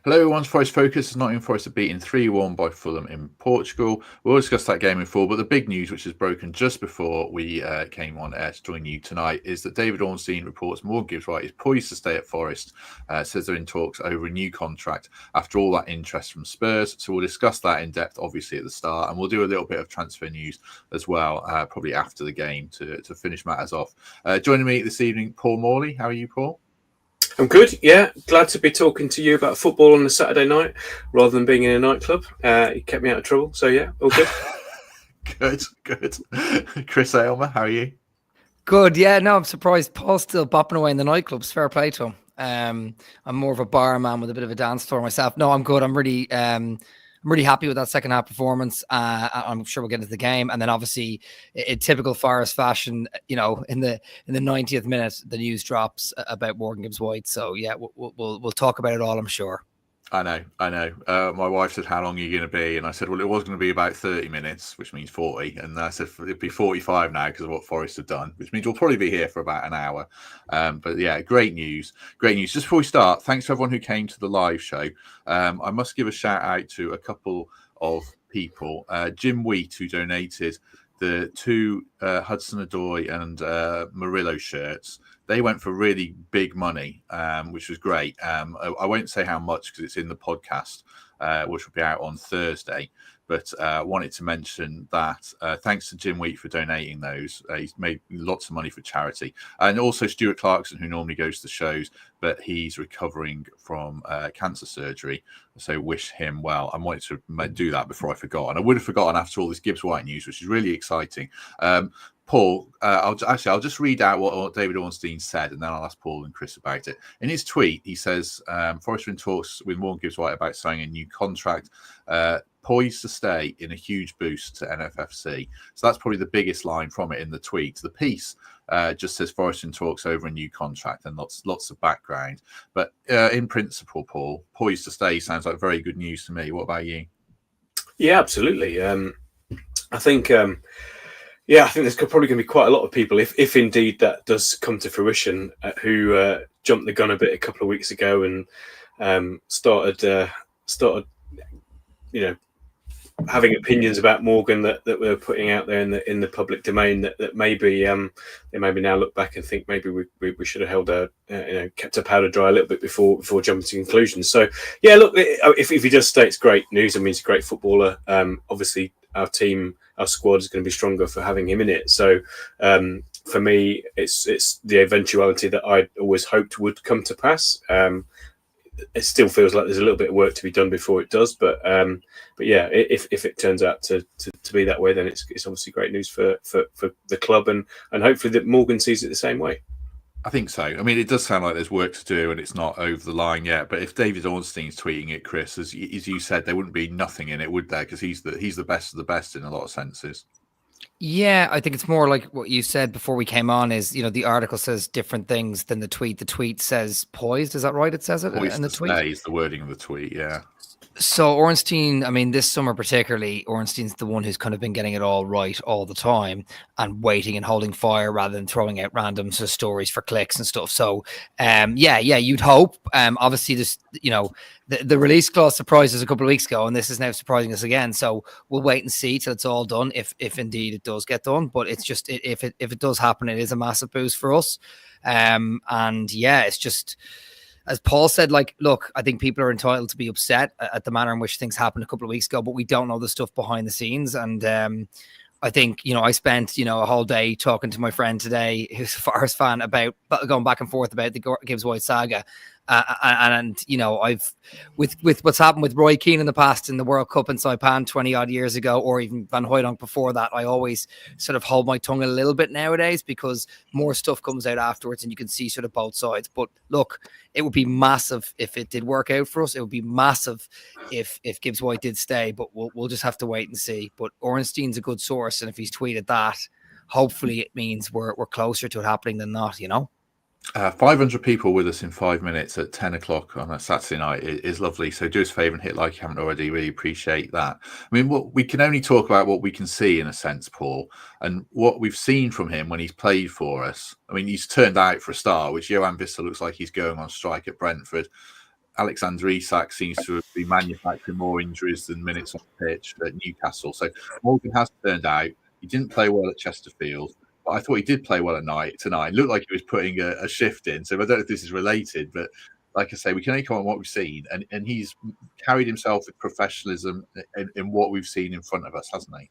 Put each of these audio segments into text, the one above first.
Hello, everyone's Forest Focus. Nottingham Forest are beaten 3-1 by Fulham in Portugal. We'll discuss that game in full, but the big news, which is broken just before we came on air to join you tonight, is that David Ornstein reports Morgan Gibbs-White is poised to stay at Forest, says they're in talks over a new contract after all that interest from Spurs. So we'll discuss that in depth, obviously, at the start, and we'll do a little bit of transfer news as well, probably after the game to finish matters off. Joining me this evening, Paul Morley. How are you, Paul? I'm good, yeah. Glad to be talking to you about football on a Saturday night rather than being in a nightclub. It kept me out of trouble, so yeah, all good. Good. Chris Aylmer, how are you? Good, yeah. No, I'm surprised Paul's still bopping away in the nightclubs. Fair play to him. I'm more of a bar man with a bit of a dance floor myself. No, I'm good. I'm really happy with that second half performance. I'm sure we'll get into the game, and then obviously, in typical Forest fashion, in the 90th minute, the news drops about Morgan Gibbs-White. So yeah, we'll talk about it all, I'm sure. I know. My wife said, "How long are you going to be?" And I said, "Well, it was going to be about 30 minutes, which means 40." And I said, "It'd be 45 now because of what Forest have done, which means we'll probably be here for about an hour." But yeah, great news. Just before we start, thanks to everyone who came to the live show. I must give a shout out to a couple of people. Jim Wheat, who donated the two Hudson Odoi and Murillo shirts. They went for really big money, which was great. I won't say how much because it's in the podcast, which will be out on Thursday. But wanted to mention that thanks to Jim Wheat for donating those. He's made lots of money for charity. And also Stuart Clarkson, who normally goes to the shows, but he's recovering from cancer surgery. So wish him well. I wanted to do that before I forgot. And I would have forgotten after all this Gibbs-White news, which is really exciting. Paul, I'll just read out what David Ornstein said, and then I'll ask Paul and Chris about it. In his tweet, he says, Forest are in talks with Morgan Gibbs-White about signing a new contract, poised to stay in a huge boost to NFFC. So that's probably the biggest line from it in the tweet. The piece just says Forest in talks over a new contract and lots of background. But in principle, Paul, poised to stay sounds like very good news to me. What about you? Yeah, absolutely. I think there's probably going to be quite a lot of people, if indeed that does come to fruition, who jumped the gun a bit a couple of weeks ago and started, having opinions about Morgan that we're putting out there in the public domain. That maybe they maybe now look back and think maybe we should have held kept our powder dry a little bit before jumping to conclusions. So yeah, look, if he does stay, it's great news. I mean, he's a great footballer. Obviously, our squad is going to be stronger for having him in it. So for me, it's the eventuality that I always hoped would come to pass. It still feels like there's a little bit of work to be done before it does, but yeah, if it turns out to be that way, then it's obviously great news for the club and hopefully that Morgan sees it the same way. I think so. I mean, it does sound like there's work to do and it's not over the line yet. But if David Ornstein's tweeting it, Chris, as you said, there wouldn't be nothing in it, would there? Because he's the best of the best in a lot of senses. Yeah, I think it's more like what you said before we came on is, the article says different things than the tweet. The tweet says poised. Is that right? It says it in the tweet? Poised is the wording of the tweet, yeah. So Ornstein, I mean, this summer particularly, Ornstein's the one who's kind of been getting it all right all the time and waiting and holding fire rather than throwing out random sort of stories for clicks and stuff. So, you'd hope. Obviously, this, the release clause surprised us a couple of weeks ago, and this is now surprising us again. So we'll wait and see till it's all done, if indeed it does get done. But it's just if it does happen, it is a massive boost for us. It's just, as Paul said, look, I think people are entitled to be upset at the manner in which things happened a couple of weeks ago, but we don't know the stuff behind the scenes. And I think, I spent, a whole day talking to my friend today, who's a Forest fan, about going back and forth about the Gibbs-White saga. I've with what's happened with Roy Keane in the past in the World Cup in Saipan 20 odd years ago, or even Van Hooijdonk before that, I always sort of hold my tongue a little bit nowadays because more stuff comes out afterwards and you can see sort of both sides. But look, it would be massive if it did work out for us. It would be massive if Gibbs-White did stay, but we'll just have to wait and see. But Ornstein's a good source, and if he's tweeted that, hopefully it means we're closer to it happening than not, 500 people with us in 5 minutes at 10 o'clock on a Saturday night is lovely. So do us a favour and hit like you haven't already. Really appreciate that. I mean, we can only talk about what we can see in a sense, Paul, and what we've seen from him when he's played for us. I mean, he's turned out for a start, which Johan Vista looks like he's going on strike at Brentford. Alexander Isak seems to be manufacturing more injuries than minutes on the pitch at Newcastle. So Morgan has turned out. He didn't play well at Chesterfield, but I thought he did play well tonight. It looked like he was putting a shift in. So I don't know if this is related, but like I say, we can only comment on what we've seen. And he's carried himself with professionalism in what we've seen in front of us, hasn't he?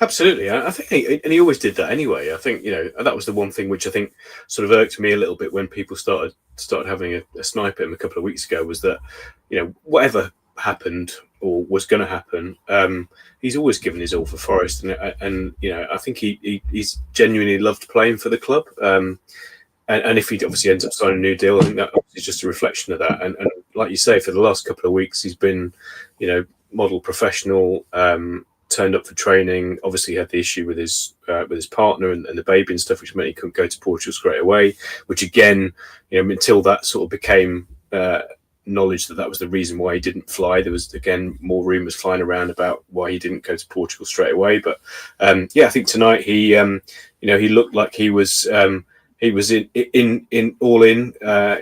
Absolutely. I think he always did that anyway. I think, that was the one thing which I think sort of irked me a little bit when people started having a snipe at him a couple of weeks ago, was that, whatever happened or was going to happen, he's always given his all for Forest. And I think he's genuinely loved playing for the club. And if he obviously ends up signing a new deal, I think that is just a reflection of that. And like you say, for the last couple of weeks, he's been, model professional, turned up for training. Obviously had the issue with his partner and the baby and stuff, which meant he couldn't go to Portugal straight away, which again, until that sort of became knowledge that was the reason why he didn't fly, there was again more rumours flying around about why he didn't go to Portugal straight away. But I think tonight he he looked like he was in all in.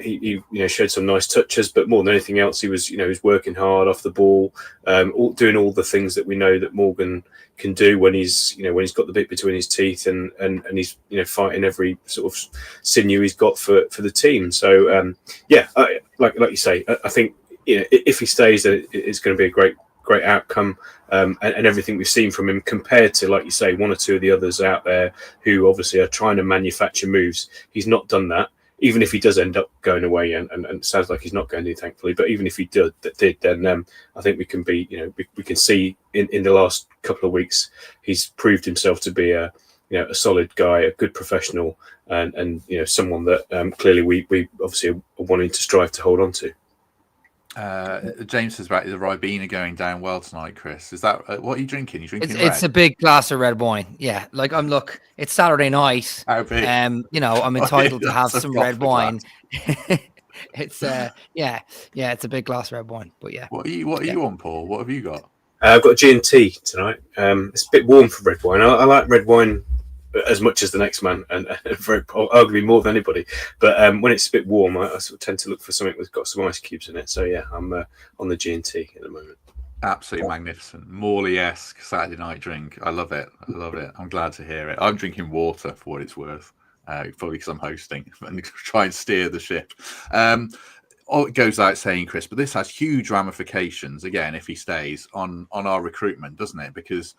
He showed some nice touches, but more than anything else, he was working hard off the ball, doing all the things that we know that Morgan can do when he's got the bit between his teeth and he's fighting every sort of sinew he's got for the team. So like you say, I think if he stays, it's going to be a great outcome, and everything we've seen from him compared to, like you say, one or two of the others out there who obviously are trying to manufacture moves. He's not done that. Even if he does end up going away, and it sounds like he's not going to, thankfully. But even if he did, then I think we can be, we can see in the last couple of weeks he's proved himself to be a solid guy, a good professional, and someone that clearly we obviously are wanting to strive to hold on to. James says about the Ribena going down well tonight, Chris. Is that what are you drinking? You drinking red? It's a big glass of red wine. Yeah, it's Saturday night. How big? I'm entitled to have some red wine. It's it's a big glass of red wine. But yeah. What are you on, Paul? What have you got? I've got G&T tonight. It's a bit warm for red wine. I like red wine as much as the next man, and very arguably more than anybody. But when it's a bit warm, I sort of tend to look for something that's got some ice cubes in it. So yeah, I'm on the G&T at the moment. Absolutely magnificent, Morley-esque Saturday night drink. I love it. I'm glad to hear it. I'm drinking water for what it's worth, probably because I'm hosting and try and steer the ship. It goes without saying, Chris, but this has huge ramifications again if he stays on our recruitment, doesn't it? Because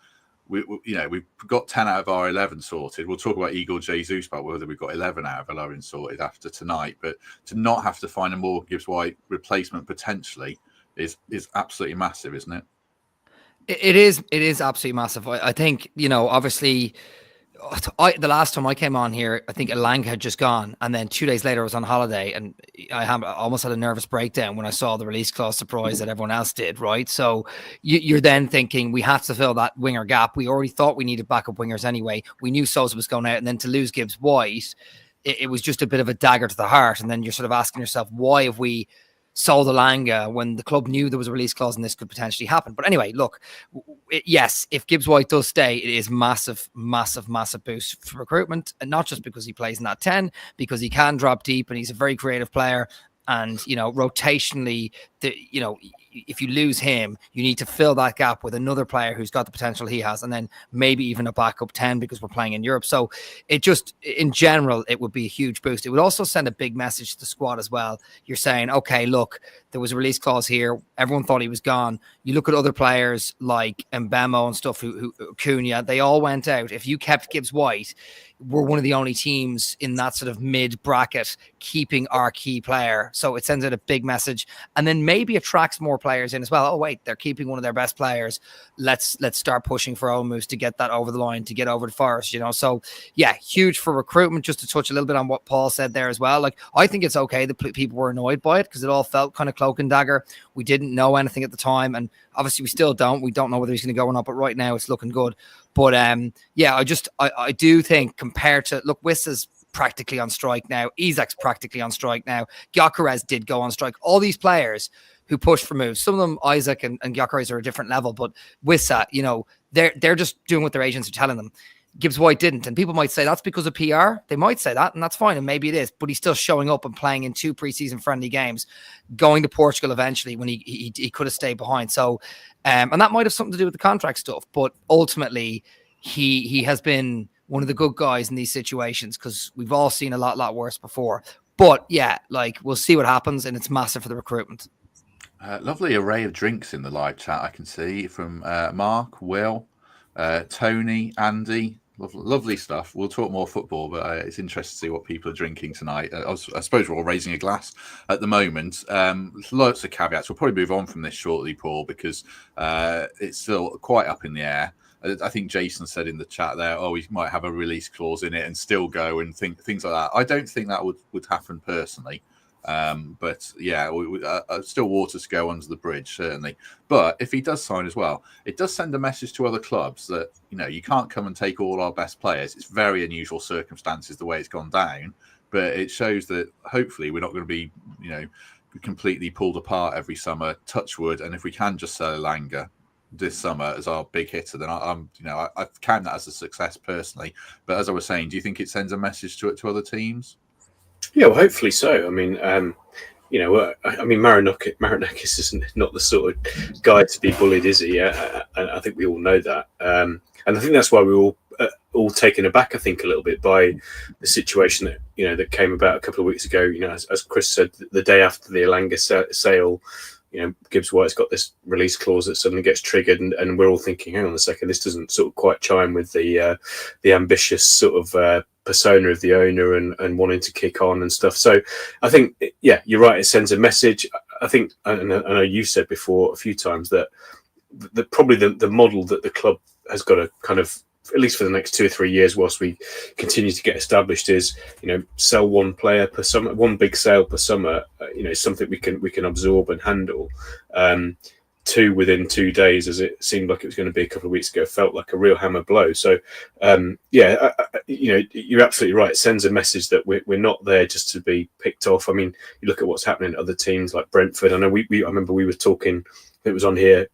we've got 10 out of our 11 sorted. We'll talk about Igor Jesus, about whether we've got 11 out of 11 sorted after tonight. But to not have to find a more Gibbs-White replacement potentially is absolutely massive, isn't it? It is absolutely massive. I think, obviously, the last time I came on here, I think Elanga had just gone, and then 2 days later I was on holiday, and I almost had a nervous breakdown when I saw the release clause surprise that everyone else did, right? So you're then thinking we have to fill that winger gap. We already thought we needed backup wingers anyway. We knew Sosa was going out, and then to lose Gibbs-White, it was just a bit of a dagger to the heart. And then you're sort of asking yourself, why have we sold Elanga when the club knew there was a release clause and this could potentially happen? But anyway, look, yes, if Gibbs-White does stay, it is massive boost for recruitment, and not just because he plays in that 10, because he can drop deep and he's a very creative player. And rotationally, if you lose him, you need to fill that gap with another player who's got the potential he has, and then maybe even a backup 10 because we're playing in Europe. So it just, in general, it would be a huge boost. It would also send a big message to the squad as well. You're saying, okay, look, there was a release clause here. Everyone thought he was gone. You look at other players like Mbemo and stuff, who Cunha, they all went out. If you kept Gibbs-White, we're one of the only teams in that sort of mid bracket keeping our key player. So it sends out a big message, and then maybe attracts more players in as well. Oh wait, they're keeping one of their best players. Let's start pushing for Olmos to get that over the line, to get over the Forest, So yeah, huge for recruitment. Just to touch a little bit on what Paul said there as well. Like, I think it's okay that people were annoyed by it, because it all felt kind of cloak and dagger. We didn't know anything at the time, and obviously we still don't. We don't know whether he's going to go or not, but right now it's looking good. But I do think, compared to, look, Wissa's practically on strike now. Isak's practically on strike now. Gyökeres did go on strike. All these players who push for moves, some of them, Isak and Gyökeres, are a different level, but Wissa, they're just doing what their agents are telling them. Gibbs-White didn't. And people might say that's because of PR. They might say that, and that's fine. And maybe it is. But he's still showing up and playing in 2 preseason friendly games, going to Portugal eventually when he could have stayed behind. So, and that might have something to do with the contract stuff. But ultimately, he has been one of the good guys in these situations, because we've all seen a lot worse before. But yeah, like, we'll see what happens, and it's massive for the recruitment. Lovely array of drinks in the live chat I can see from Mark, Will, Tony, Andy. Lovely stuff. We'll talk more football, but it's interesting to see what people are drinking tonight. I suppose we're all raising a glass at the moment. Lots of caveats. We'll probably move on from this shortly, Paul, because it's still quite up in the air. I think Jason said in the chat there, we might have a release clause in it and still go and things like that. I don't think that would happen personally. But yeah, still water to go under the bridge, certainly. But if he does sign as well, it does send a message to other clubs that, you can't come and take all our best players. It's very unusual circumstances the way it's gone down, but it shows that hopefully we're not going to be, completely pulled apart every summer, touch wood. And if we can just sell Elanga this summer as our big hitter, then I count that as a success personally. But as I was saying, do you think it sends a message to other teams? Yeah, well, hopefully so. I mean, Marinakis is not the sort of guy to be bullied, is he? And I think we all know that. And I think that's why we were all taken aback, I think, a little bit by the situation that that came about a couple of weeks ago. As Chris said, the day after the Elanga sale, Gibbs-White's got this release clause that suddenly gets triggered, and we're all thinking, hang on a second, this doesn't sort of quite chime with the ambitious sort of persona of the owner and wanting to kick on and stuff. So I think, yeah, you're right. It sends a message. I think, and I know you've said before a few times that probably the model that the club has got to kind of, at least for the next 2 or 3 years, whilst we continue to get established, is sell one player per summer, one big sale per summer. Something we can absorb and handle. 2 within 2 days, as it seemed like it was going to be a couple of weeks ago, felt like a real hammer blow. So, you're absolutely right. It sends a message that we're not there just to be picked off. I mean, you look at what's happening at other teams like Brentford. I know I remember we were talking. It was on here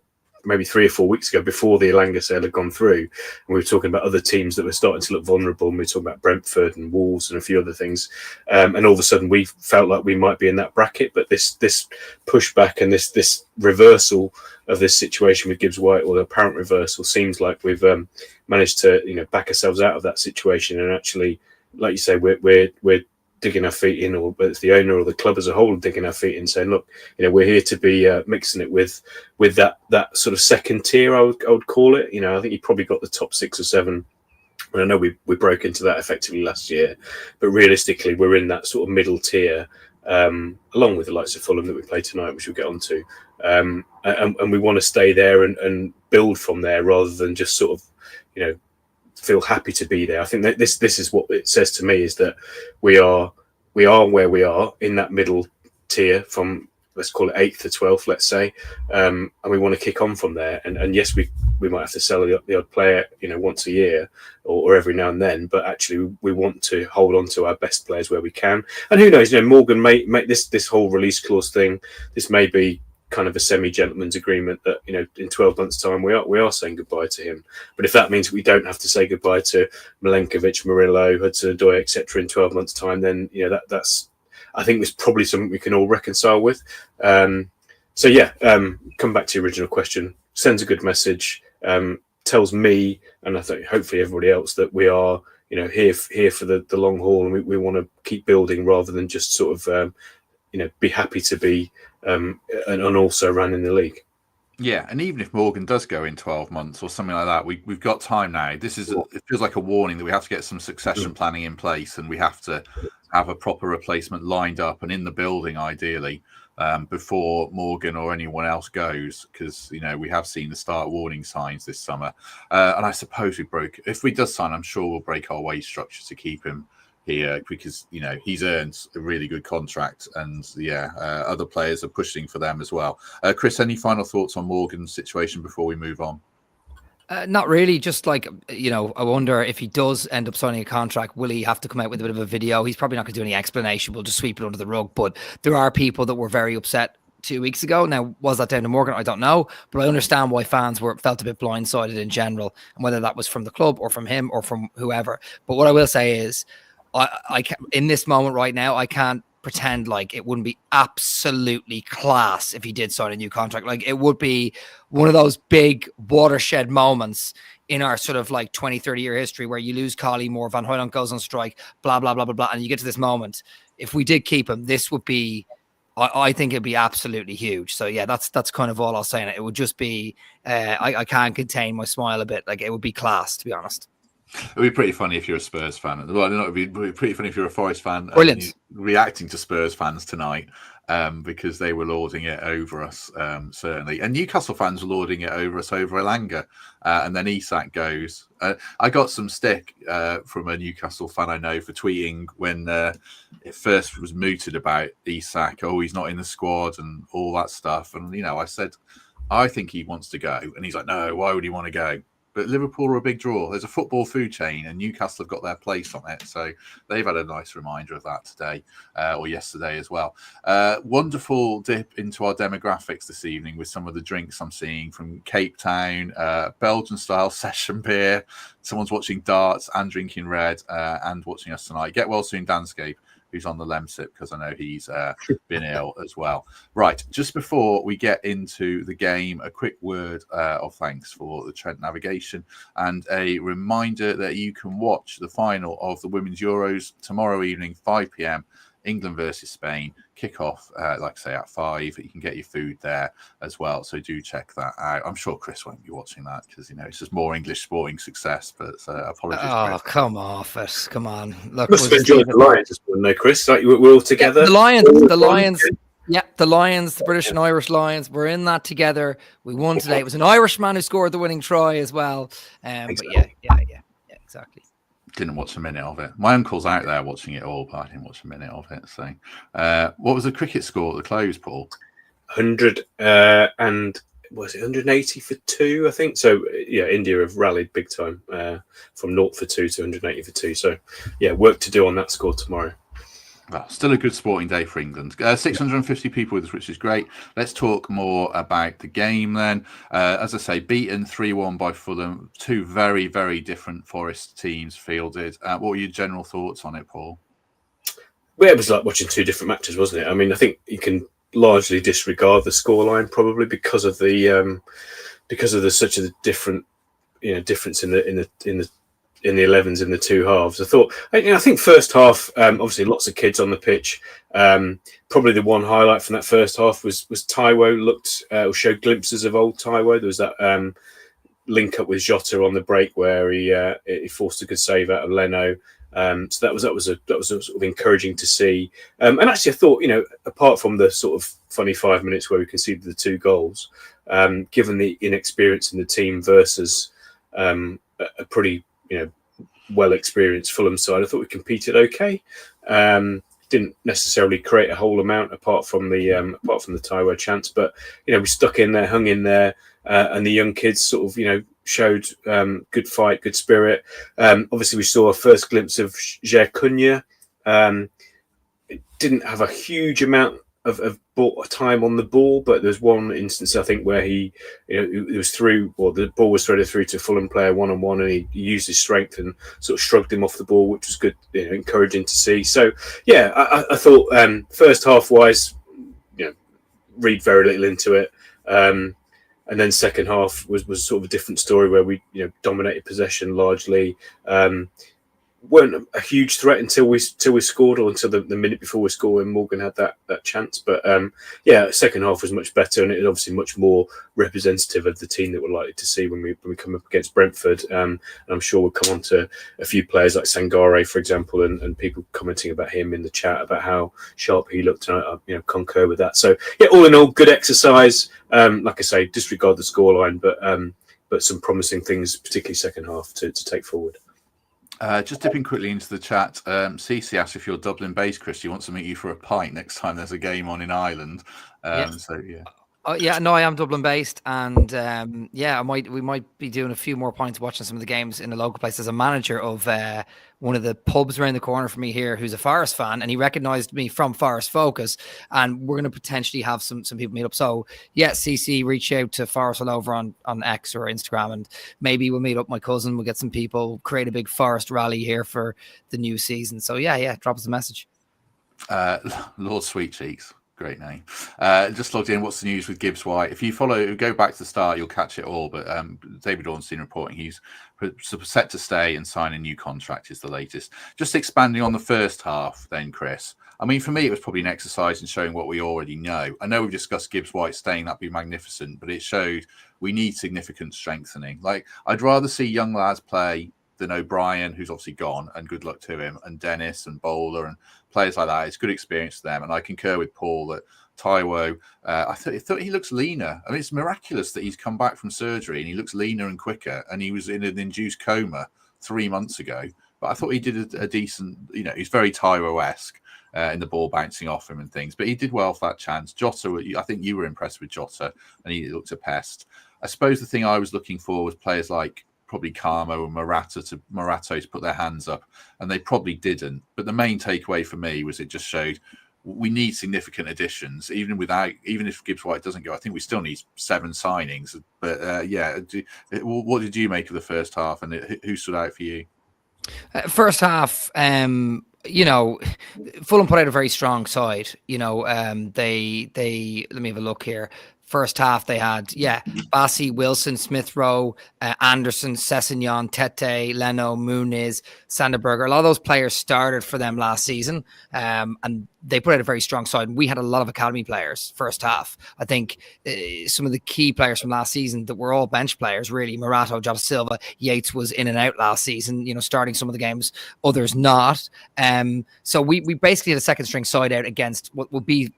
maybe 3 or 4 weeks ago before the Elanga sale had gone through, and we were talking about other teams that were starting to look vulnerable, and we were talking about Brentford and Wolves and a few other things, and all of a sudden we felt like we might be in that bracket. But this pushback and this reversal of this situation with Gibbs-White, or the apparent reversal, seems like we've managed to back ourselves out of that situation, and actually, like you say, we're digging our feet in, or whether it's the owner or the club as a whole digging our feet in, saying, look, we're here to be mixing it with that sort of second tier, I would call it. I think you probably got the top 6 or 7, and I know we broke into that effectively last year, but realistically we're in that sort of middle tier, along with the likes of Fulham that we play tonight, which we'll get on to, and we want to stay there and build from there, rather than just sort of feel happy to be there. I think that this is what it says to me, is that we are where we are in that middle tier, from, let's call it 8th to 12th, let's say, and we want to kick on from there. And yes, we might have to sell the odd player once a year or every now and then, but actually we want to hold on to our best players where we can. And who knows, Morgan may make this whole release clause thing, this may be kind of a semi-gentleman's agreement that in 12 months' time we are saying goodbye to him. But if that means we don't have to say goodbye to Milenkovic, Murillo, Hudson-Odoi, etc. in 12 months' time, then that's, I think, it's probably something we can all reconcile with. Come back to your original question. Sends a good message. Tells me, and I think hopefully everybody else, that we are here for the long haul, and we want to keep building, rather than just sort of be happy to be and also ran in the league. Yeah, and even if Morgan does go in 12 months or something like that, we've got time now. It feels like a warning that we have to get some succession planning in place, and we have to have a proper replacement lined up and in the building, ideally, before Morgan or anyone else goes, because we have seen the start warning signs this summer. And I suppose if we does sign, I'm sure we'll break our wage structure to keep him here, because he's earned a really good contract, and other players are pushing for them as well. Chris, any final thoughts on Morgan's situation before we move on? Not really. Just like, I wonder if he does end up signing a contract, will he have to come out with a bit of a video? He's probably not going to do any explanation. We'll just sweep it under the rug. But there are people that were very upset 2 weeks ago. Now, was that down to Morgan? I don't know, but I understand why fans felt a bit blindsided in general, and whether that was from the club or from him or from whoever. But what I will say is, I can, in this moment right now, I can't pretend like it wouldn't be absolutely class if he did sign a new contract. Like, it would be one of those big watershed moments in our sort of like 20, 30 year history where you lose Collymore, Van Hooydonk goes on strike, blah, blah, blah, blah, blah. And you get to this moment. If we did keep him, this would be, I think it'd be absolutely huge. So yeah, that's kind of all I'll say. It would just be, I can't contain my smile a bit. Like, it would be class, to be honest. It'd be pretty funny if you're a Spurs fan. Well, no, it'd be pretty funny if you're a Forest fan. Brilliant. Reacting to Spurs fans tonight, because they were lording it over us, certainly. And Newcastle fans were lording it over us over Elanga. And then Isak goes. I got some stick from a Newcastle fan I know for tweeting when it first was mooted about Isak. Oh, he's not in the squad and all that stuff. And, I said, I think he wants to go. And he's like, no, why would he want to go? But Liverpool are a big draw. There's a football food chain, and Newcastle have got their place on it. So they've had a nice reminder of that today or yesterday as well. Wonderful dip into our demographics this evening with some of the drinks I'm seeing from Cape Town, Belgian-style session beer. Someone's watching darts and drinking red and watching us tonight. Get well soon, Danscape, who's on the Lemsip, because I know he's been ill as well. Right, just before we get into the game, a quick word of thanks for the Trent Navigation and a reminder that you can watch the final of the Women's Euros tomorrow evening, 5 p.m, England versus Spain. Kick-off, like I say, at 5. You can get your food there as well, so do check that out. I'm sure Chris won't be watching that because, it's just more English sporting success, but apologies. Oh, Chris. come off it. Come on. Look, must have enjoyed the Lions as well, no, Chris? Like, we're all together? Yeah, the Lions. Yeah, the Lions, the British and Irish Lions, we're in that together. We won today. It was an Irishman who scored the winning try as well. Exactly. But yeah, exactly. Didn't watch a minute of it. My uncle's out there watching it all, but I didn't watch a minute of it. So, what was the cricket score at the close, Paul? 100 and was it 180 for 2? I think so. Yeah, India have rallied big time from 0 for 2 to 180 for 2. So, yeah, work to do on that score tomorrow. Well, still a good sporting day for England. 650 people with us, which is great. Let's talk more about the game then. As I say, beaten 3-1 by Fulham. 2 very, very different Forest teams fielded. What were your general thoughts on it, Paul? Well, it was like watching 2 different matches, wasn't it? I mean, I think you can largely disregard the scoreline probably because of the such a different difference in the 11s in the 2 halves. I think first half, obviously lots of kids on the pitch. Probably the one highlight from that first half was Taiwo showed glimpses of old Taiwo. There was that link up with Jota on the break where he forced a good save out of Leno. So that was sort of encouraging to see. And actually, I thought, apart from the sort of funny 5 minutes where we conceded the 2 goals, given the inexperience in the team versus a pretty well-experienced Fulham side, I thought we competed okay. Didn't necessarily create a whole amount apart from the Taiwo chance, but we stuck in there, hung in there, and the young kids sort of showed good fight, good spirit. Obviously, we saw a first glimpse of Jair Cunha. It didn't have a huge amount of time on the ball, but there's one instance I think where it was through, or the ball was threaded through to a Fulham player one-on-one, and he used his strength and sort of shrugged him off the ball, which was good, encouraging to see. So yeah, I thought first half wise, read very little into it, and then second half was sort of a different story where we dominated possession largely. Weren't a huge threat until we scored, or until the minute before we scored when Morgan had that chance. But second half was much better, and it was obviously much more representative of the team that we're likely to see when we come up against Brentford. And I'm sure we'll come on to a few players like Sangare, for example, and people commenting about him in the chat about how sharp he looked, and I concur with that. So yeah, all in all, good exercise. Like I say, disregard the scoreline, but some promising things, particularly second half, to take forward. Just dipping quickly into the chat, Cece asked if you're Dublin based, Chris. He wants to meet you for a pint next time there's a game on in Ireland. Yeah. So yeah, Oh yeah, no, I am Dublin based, and yeah, we might be doing a few more points watching some of the games in the local place. As a manager of one of the pubs around the corner from me here, who's a Forest fan, and he recognised me from Forest Focus, and we're going to potentially have some people meet up. So yeah, CC, reach out to Forest all over on X or Instagram, and maybe we'll meet up. My cousin, we'll get some people, create a big Forest rally here for the new season. So yeah, drop us a message. Lord Sweet Cheeks. Great name. Just logged in. What's the news with Gibbs-White? If you go back to the start, you'll catch it all. But David Ornstein reporting he's set to stay and sign a new contract is the latest. Just expanding on the first half then, Chris. I mean, for me, it was probably an exercise in showing what we already know. I know we've discussed Gibbs-White staying, that'd be magnificent, but it showed we need significant strengthening. Like, I'd rather see young lads play than O'Brien, who's obviously gone, and good luck to him, and Dennis and Bowler and players like that. It's good experience for them. And I concur with Paul that Taiwo, I thought he looks leaner. I mean, it's miraculous that he's come back from surgery and he looks leaner and quicker. And he was in an induced coma 3 months ago. But I thought he did a decent, he's very Taiwo-esque in the ball bouncing off him and things. But he did well for that chance. Jota, I think you were impressed with Jota, and he looked a pest. I suppose the thing I was looking for was players like probably Carmo and Marato to put their hands up, and they probably didn't. But the main takeaway for me was it just showed we need significant additions, even if Gibbs-White doesn't go. I think we still need 7 signings. But what did you make of the first half, and who stood out for you? First half, Fulham put out a very strong side. They let me have a look here. First half, they had, Bassi, Wilson, Smith Rowe, Anderson, Sessegnon, Tete, Leno, Muniz, Sanderberger. A lot of those players started for them last season, and they put out a very strong side. We had a lot of academy players first half. I think some of the key players from last season that were all bench players, really. Marato, Jota Silva, Yates was in and out last season, starting some of the games, others not. So we basically had a second string side out against what would be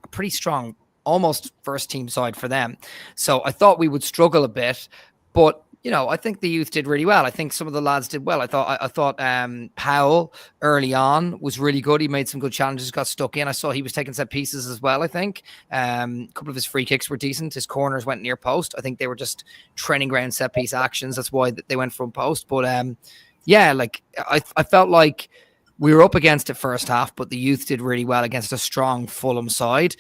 a pretty strong, almost first team side for them. So I thought we would struggle a bit, but I think the youth did really well. I think some of the lads did well. I thought Powell early on was really good. He made some good challenges, got stuck in. I saw he was taking set pieces as well. I think a couple of his free kicks were decent. His corners went near post. I think they were just training ground set piece actions. That's why they went from post. But I felt like we were up against it first half, but the youth did really well against a strong Fulham side.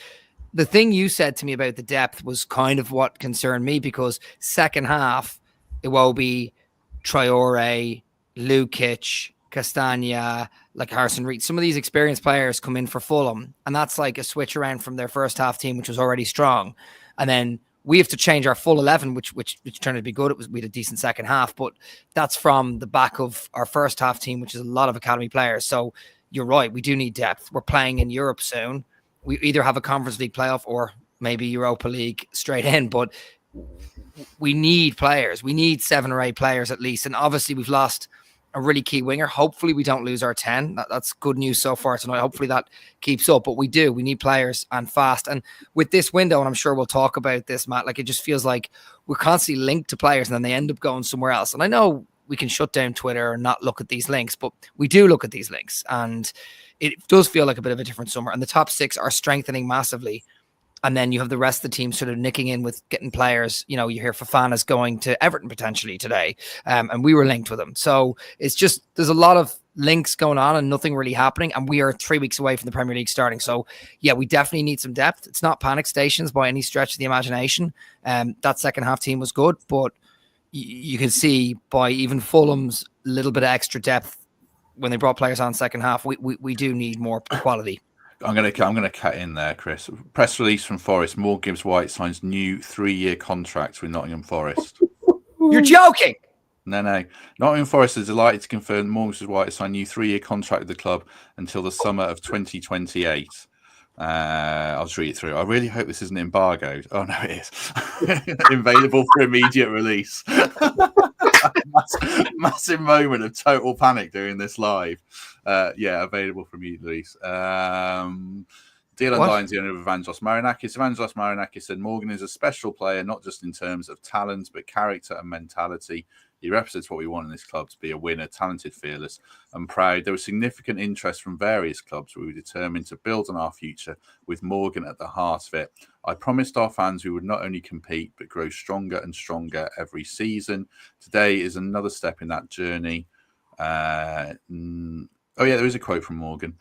The thing you said to me about the depth was kind of what concerned me, because second half, Iwobi, Traore, Lukic, Castagna, like Harrison Reed, some of these experienced players come in for Fulham, and that's like a switch around from their first half team, which was already strong. And then we have to change our full 11, which turned out to be good. We had a decent second half, but that's from the back of our first half team, which is a lot of academy players. So you're right, we do need depth. We're playing in Europe soon. We either have a Conference League playoff or maybe Europa League straight in, but we need players. We need 7 or 8 players at least. And obviously we've lost a really key winger. Hopefully we don't lose our 10. That's good news so far tonight. Hopefully that keeps up, but we need players, and fast. And with this window, and I'm sure we'll talk about this, Matt, like it just feels like we're constantly linked to players and then they end up going somewhere else. And I know we can shut down Twitter and not look at these links, but we do look at these links, and it does feel like a bit of a different summer. And the top 6 are strengthening massively. And then you have the rest of the team sort of nicking in with getting players. You hear Fofana's going to Everton potentially today, and we were linked with him. So it's just, there's a lot of links going on and nothing really happening. And we are 3 weeks away from the Premier League starting. So yeah, we definitely need some depth. It's not panic stations by any stretch of the imagination. That second half team was good, but you can see by even Fulham's little bit of extra depth when they brought players on second half, we do need more quality. I'm gonna cut in there, Chris. Press release from Forest: Morgan Gibbs-White signs new 3-year contract with Nottingham Forest. You're joking? No. Nottingham Forest is delighted to confirm Morgan Gibbs-White has signed a new 3-year contract with the club until the summer of 2028. I'll just read it through. I really hope this isn't embargoed. Oh no, it is. Available for immediate release. Massive moment of total panic doing this live. Available for immediate release. Dylan Lyons, the owner of Evangelos Marinakis. Evangelos Marinakis said Morgan is a special player, not just in terms of talent, but character and mentality. He represents what we want in this club, to be a winner, talented, fearless and proud. There was significant interest from various clubs. We were determined to build on our future with Morgan at the heart of it. I promised our fans we would not only compete, but grow stronger and stronger every season. Today is another step in that journey. There is a quote from Morgan.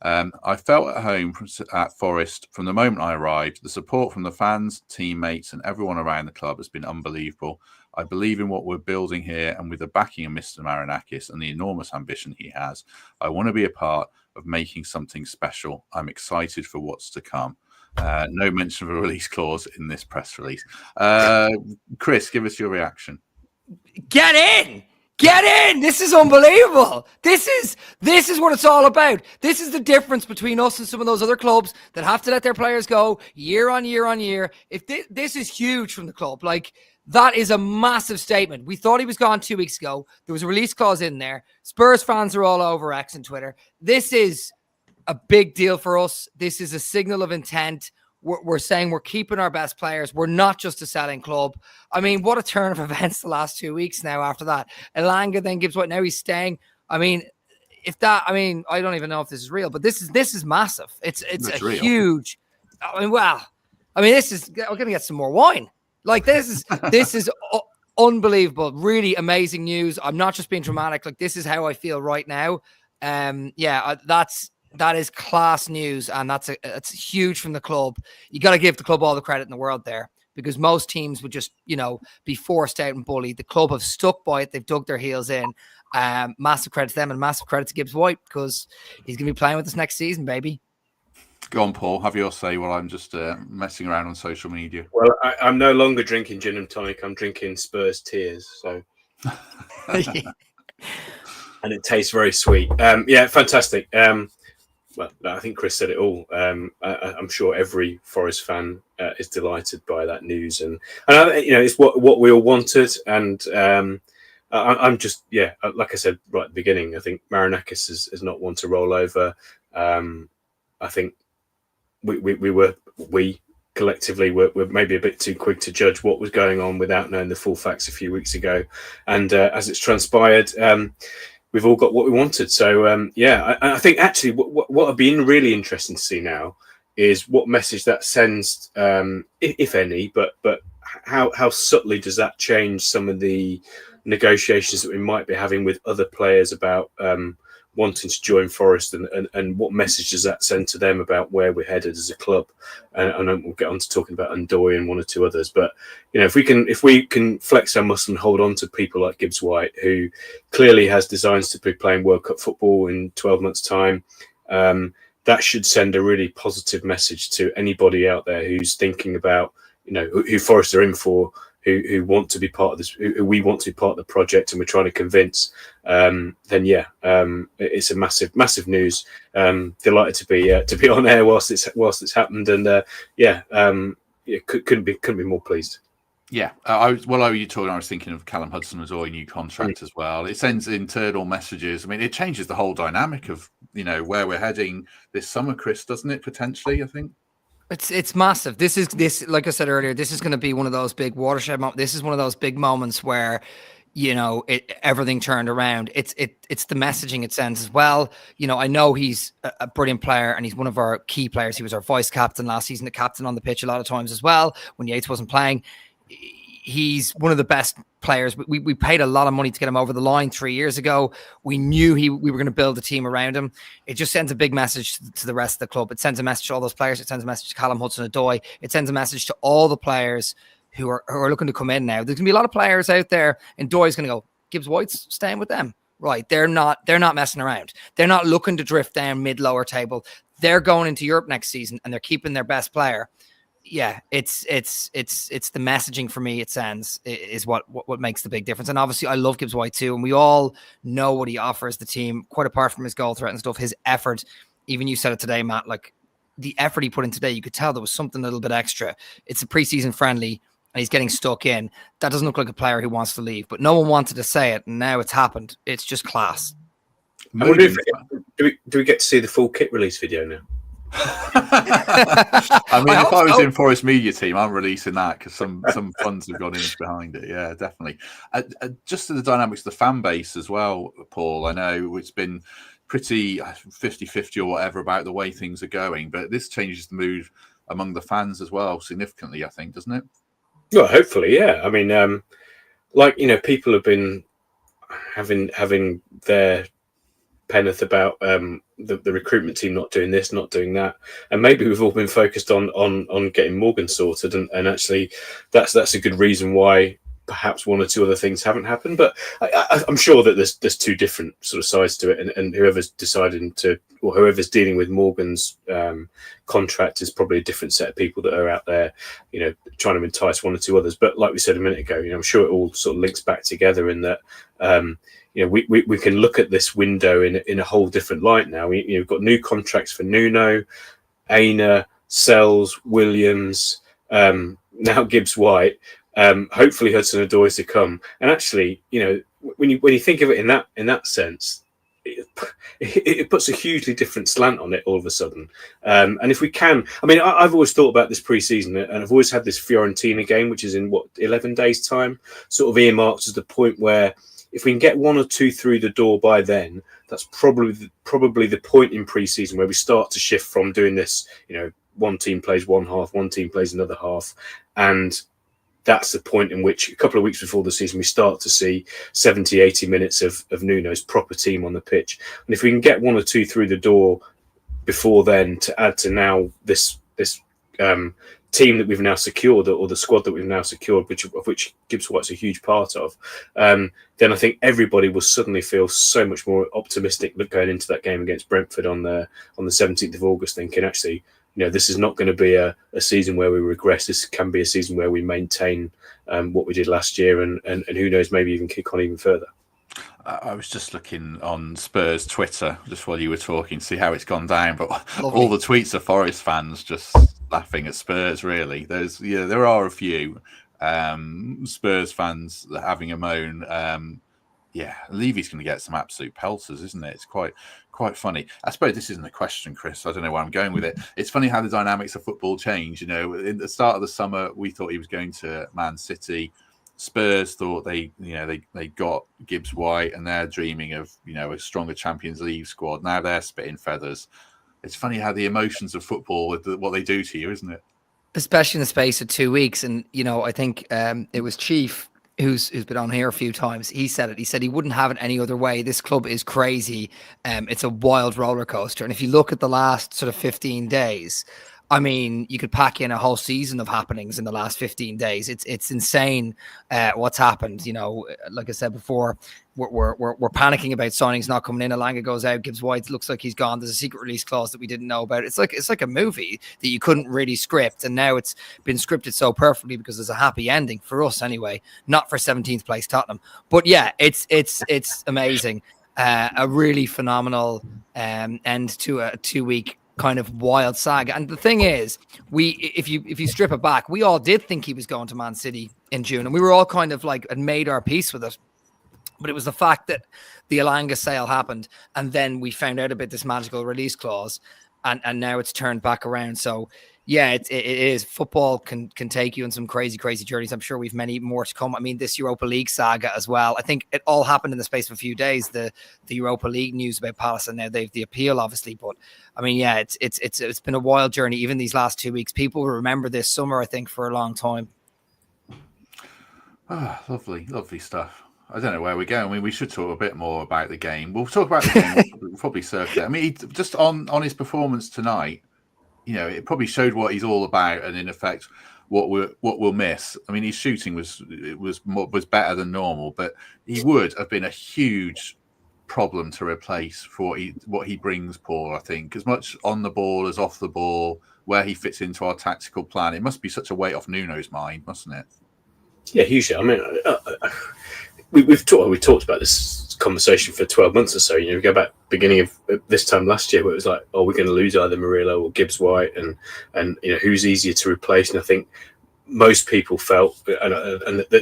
I felt at home at Forest from the moment I arrived. The support from the fans, teammates, and everyone around the club has been unbelievable. I believe in what we're building here, and with the backing of Mr. Marinakis and the enormous ambition he has, I want to be a part of making something special. I'm excited for what's to come. No mention of a release clause in this press release. Chris, give us your reaction. Get in! Get in! This is unbelievable. This is what it's all about. This is the difference between us and some of those other clubs that have to let their players go year on year on year. If this is huge from the club, like that is a massive statement. We thought he was gone 2 weeks ago. There was a release clause in there. Spurs fans are all over X and Twitter. This is a big deal for us. This is a signal of intent. We're saying we're keeping our best players. We're not just a selling club. I mean, what a turn of events the last 2 weeks now after that. Elanga, then Gibbs-White, now he's staying. I mean, I don't even know if this is real, but this is massive. It's a real. Huge. We're going to get some more wine. Like this is unbelievable. Really amazing news. I'm not just being dramatic. Like this is how I feel right now. That is class news, and it's huge from the club. You got to give the club all the credit in the world there, because most teams would just, be forced out and bullied. The club have stuck by it. They've dug their heels in. Massive credit to them, and massive credit to Gibbs-White, because he's going to be playing with us next season, baby. Go on, Paul. Have your say while I'm just messing around on social media. Well, I'm no longer drinking gin and tonic. I'm drinking Spurs tears. So, and it tastes very sweet. Fantastic. Well, I think Chris said it all. I'm sure every Forest fan is delighted by that news, and it's what we all wanted. And I'm just, like I said right at the beginning, I think Marinakis is not one to roll over. I think we collectively were maybe a bit too quick to judge what was going on without knowing the full facts a few weeks ago, and as it's transpired, we've all got what we wanted. So, I think actually what would be really interesting to see now is what message that sends, if any, but how subtly does that change some of the negotiations that we might be having with other players about wanting to join Forest, and what message does that send to them about where we're headed as a club? And we'll get on to talking about Ndoye and one or two others. But if we can flex our muscle and hold on to people like Gibbs-White, who clearly has designs to be playing World Cup football in 12 months' time, that should send a really positive message to anybody out there who's thinking about who Forest are in for, who want to be part of this, who we want to be part of the project, and we're trying to convince. It's a massive news. Delighted to be on air whilst it's happened, and couldn't be more pleased. Yeah, I was thinking of Callum Hudson-Odoi new contract as well. It sends internal messages. I mean, it changes the whole dynamic of where we're heading this summer, Chris, doesn't it? Potentially, I think. It's massive. This like I said earlier, this is going to be one of those big watershed moments. This is one of those big moments where everything turned around. It's the messaging it sends as well. I know he's a brilliant player, and he's one of our key players. He was our vice captain last season, the captain on the pitch a lot of times as well when Yates wasn't playing. He's one of the best players. We paid a lot of money to get him over the line 3 years ago. We knew we were going to build a team around him. It just sends a big message to the rest of the club. It sends a message to all those players. It sends a message to Callum Hudson-Odoi. It sends a message to all the players who are looking to come in now. There's going to be a lot of players out there, and Doy's going to go, Gibbs-White's staying with them. Right. They're not messing around. They're not looking to drift down mid-lower table. They're going into Europe next season, and they're keeping their best player. Yeah, it's the messaging for me. It sends is what makes the big difference. And obviously, I love Gibbs-White too, and we all know what he offers the team. Quite apart from his goal threat and stuff, his effort. Even you said it today, Matt. Like the effort he put in today, you could tell there was something a little bit extra. It's a preseason friendly, and he's getting stuck in. That doesn't look like a player who wants to leave. But no one wanted to say it, and now it's happened. It's just class. I wonder do we get to see the full kit release video now? I mean, if I was in Forest Media Team, I'm releasing that because some funds have gone in behind it. Yeah, definitely. Just to the dynamics of the fan base as well, Paul. I know it's been pretty 50-50 or whatever about the way things are going, but this changes the mood among the fans as well, significantly, I think, doesn't it? Well, hopefully, yeah. I mean, like, people have been having their penneth about the recruitment team not doing this, not doing that, and maybe we've all been focused on getting Morgan sorted, and actually that's a good reason why perhaps one or two other things haven't happened. But I'm sure that there's two different sort of sides to it, and whoever's deciding to, or whoever's dealing with Morgan's contract is probably a different set of people that are out there, trying to entice one or two others. But like we said a minute ago, I'm sure it all sort of links back together in that. We can look at this window in a whole different light now. We've got new contracts for Nuno, Aylmer, Sells, Williams, now Gibbs-White. Hopefully Hudson-Odoi to come. And actually, when you think of it in that sense, it puts a hugely different slant on it all of a sudden. And if we can, I mean, I've always thought about this pre-season, and I've always had this Fiorentina game, which is in 11 days' time, sort of earmarked as the point where if we can get one or two through the door by then, that's probably the point in pre-season where we start to shift from doing this, one team plays one half, one team plays another half, and that's the point in which a couple of weeks before the season, we start to see 70, 80 minutes of Nuno's proper team on the pitch. And if we can get one or two through the door before then to add to now this team that we've now secured, or the squad that we've now secured, of which Gibbs-White's a huge part of, then I think everybody will suddenly feel so much more optimistic going into that game against Brentford on the 17th of August, thinking actually, this is not going to be a season where we regress. This can be a season where we maintain what we did last year, and who knows, maybe even kick on even further. I was just looking on Spurs Twitter just while you were talking, see how it's gone down. But Lovely. All the tweets of Forest fans just laughing at Spurs. Really, there are a few Spurs fans having a moan. Levy's going to get some absolute pelters, isn't it? It's quite funny. I suppose this isn't a question, Chris. I don't know where I'm going with it. It's funny how the dynamics of football change. In the start of the summer, we thought he was going to Man City. Spurs thought they got Gibbs-White, and they're dreaming of a stronger Champions League squad. Now they're spitting feathers. It's funny how the emotions of football, what they do to you, isn't it? Especially in the space of 2 weeks, and I think it was Chief who's been on here a few times. He said it. He said he wouldn't have it any other way. This club is crazy. It's a wild roller coaster, and if you look at the last sort of 15 days. I mean, you could pack in a whole season of happenings in the last 15 days. It's insane what's happened. Like I said before, we're panicking about signings not coming in. Elanga goes out, Gibbs-White looks like he's gone. There's a secret release clause that we didn't know about. It's like a movie that you couldn't really script, and now it's been scripted so perfectly because there's a happy ending for us anyway, not for 17th place Tottenham. But yeah, it's amazing. A really phenomenal end to a 2-week kind of wild saga. And the thing is, if you strip it back, we all did think he was going to Man City in June, and we were all kind of like had made our peace with it. But it was the fact that the Elanga sale happened, and then we found out about this magical release clause, and now it's turned back around. So yeah, it is. Football can take you on some crazy journeys. I'm sure we've many more to come. I mean, this Europa League saga as well. I think it all happened in the space of a few days. The Europa League news about Palace, and now they've the appeal, obviously. But I mean, yeah, it's been a wild journey. Even these last 2 weeks, people will remember this summer, I think, for a long time. Lovely stuff. I don't know where we're going. I mean, we should talk a bit more about the game. We'll talk about the game. We'll probably circle it. I mean, just on his performance tonight. It probably showed what he's all about, and in effect, what we'll miss. I mean, his shooting was better than normal, but he would have been a huge problem to replace for what he brings, Paul. I think as much on the ball as off the ball, where he fits into our tactical plan. It must be such a weight off Nuno's mind, mustn't it? Yeah, hugely. I mean, we've talked about this conversation for 12 months or so. We go back beginning of this time last year, where it was like, oh, we're going to lose either Murillo or Gibbs-White, and who's easier to replace. And I think most people felt, and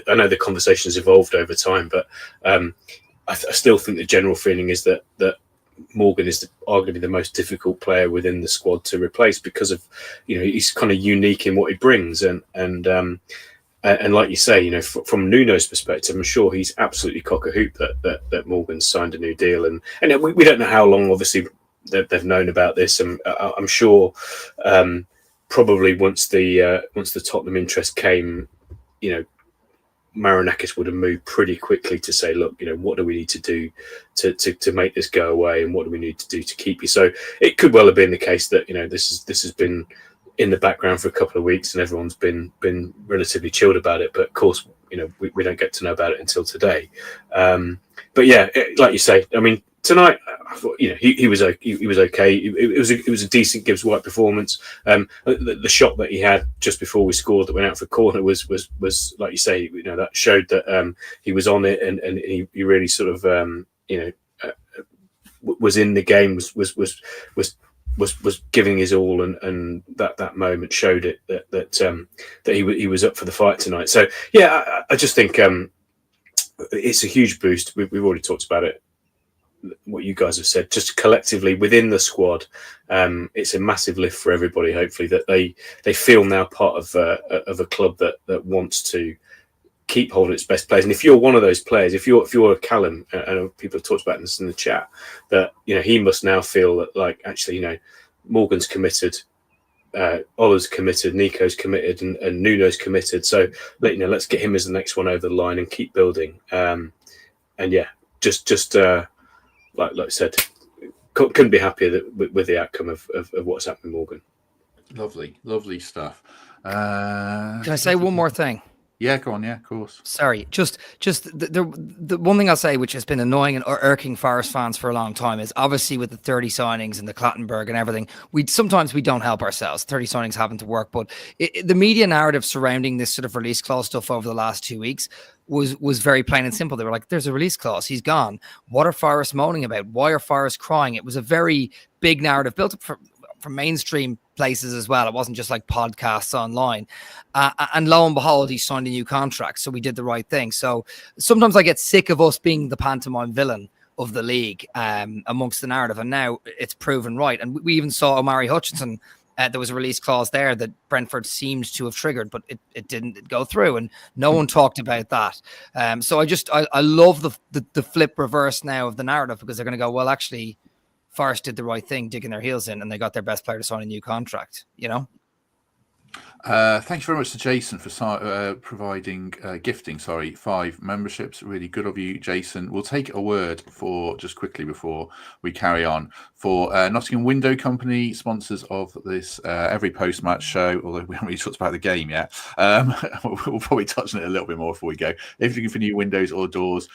I know the conversation has evolved over time, but I still think the general feeling is that Morgan is arguably the most difficult player within the squad to replace because of he's kind of unique in what he brings, and like you say, from Nuno's perspective, I'm sure he's absolutely cock a hoop that Morgan's signed a new deal, and we don't know how long. Obviously, they've known about this, and I'm sure probably once the Tottenham interest came, Marinakis would have moved pretty quickly to say, look, what do we need to do to make this go away, and what do we need to do to keep you? So it could well have been the case that this has been in the background for a couple of weeks and everyone's been relatively chilled about it. But of course, we don't get to know about it until today. But yeah, like you say, I mean, tonight, I thought, he was okay. It was a decent Gibbs-White performance. The shot that he had just before we scored that went out for a corner was like you say, that showed that he was on it, and he really sort of was in the game, was giving his all, and that moment showed it that he was up for the fight tonight. So yeah, I just think it's a huge boost. We've already talked about it, what you guys have said, just collectively within the squad. It's a massive lift for everybody, hopefully, that they feel now part of a club that wants to keep holding its best players. And if you're one of those players, if you're a Callum, I know people have talked about this in the chat, that he must now feel that, like, actually, Morgan's committed, Ola's committed, Nico's committed, and Nuno's committed. So let's get him as the next one over the line and keep building. And yeah, just like I said, couldn't be happier with the outcome of what's happened, Morgan. Lovely stuff. Can I say one more thing? Yeah, go on. Yeah, of course. Sorry, just the one thing I'll say, which has been annoying and irking Forest fans for a long time, is obviously with the 30 signings and the Clattenburg and everything, sometimes we don't help ourselves. 30 signings having to work, but the media narrative surrounding this sort of release clause stuff over the last 2 weeks was very plain and simple. They were like, "There's a release clause. He's gone. What are Forest moaning about? Why are Forest crying?" It was a very big narrative built up from mainstream places as well. It wasn't just like podcasts online. And lo and behold, he signed a new contract. So we did the right thing. So sometimes I get sick of us being the pantomime villain of the league amongst the narrative. And now it's proven right. And we even saw Omari Hutchinson. There was a release clause there that Brentford seemed to have triggered, but it didn't go through. And no one talked about that. So I love the flip reverse now of the narrative, because they're going to go, well, actually, Forest did the right thing, digging their heels in, and they got their best player to sign a new contract, Thank you very much to Jason for gifting 5 memberships. Really good of you, Jason. We'll take a word for, just quickly before we carry on, for Nottingham Window Company, sponsors of this every post-match show, although we haven't really talked about the game yet. We'll probably touch on it a little bit more before we go. If you're looking for new windows or doors,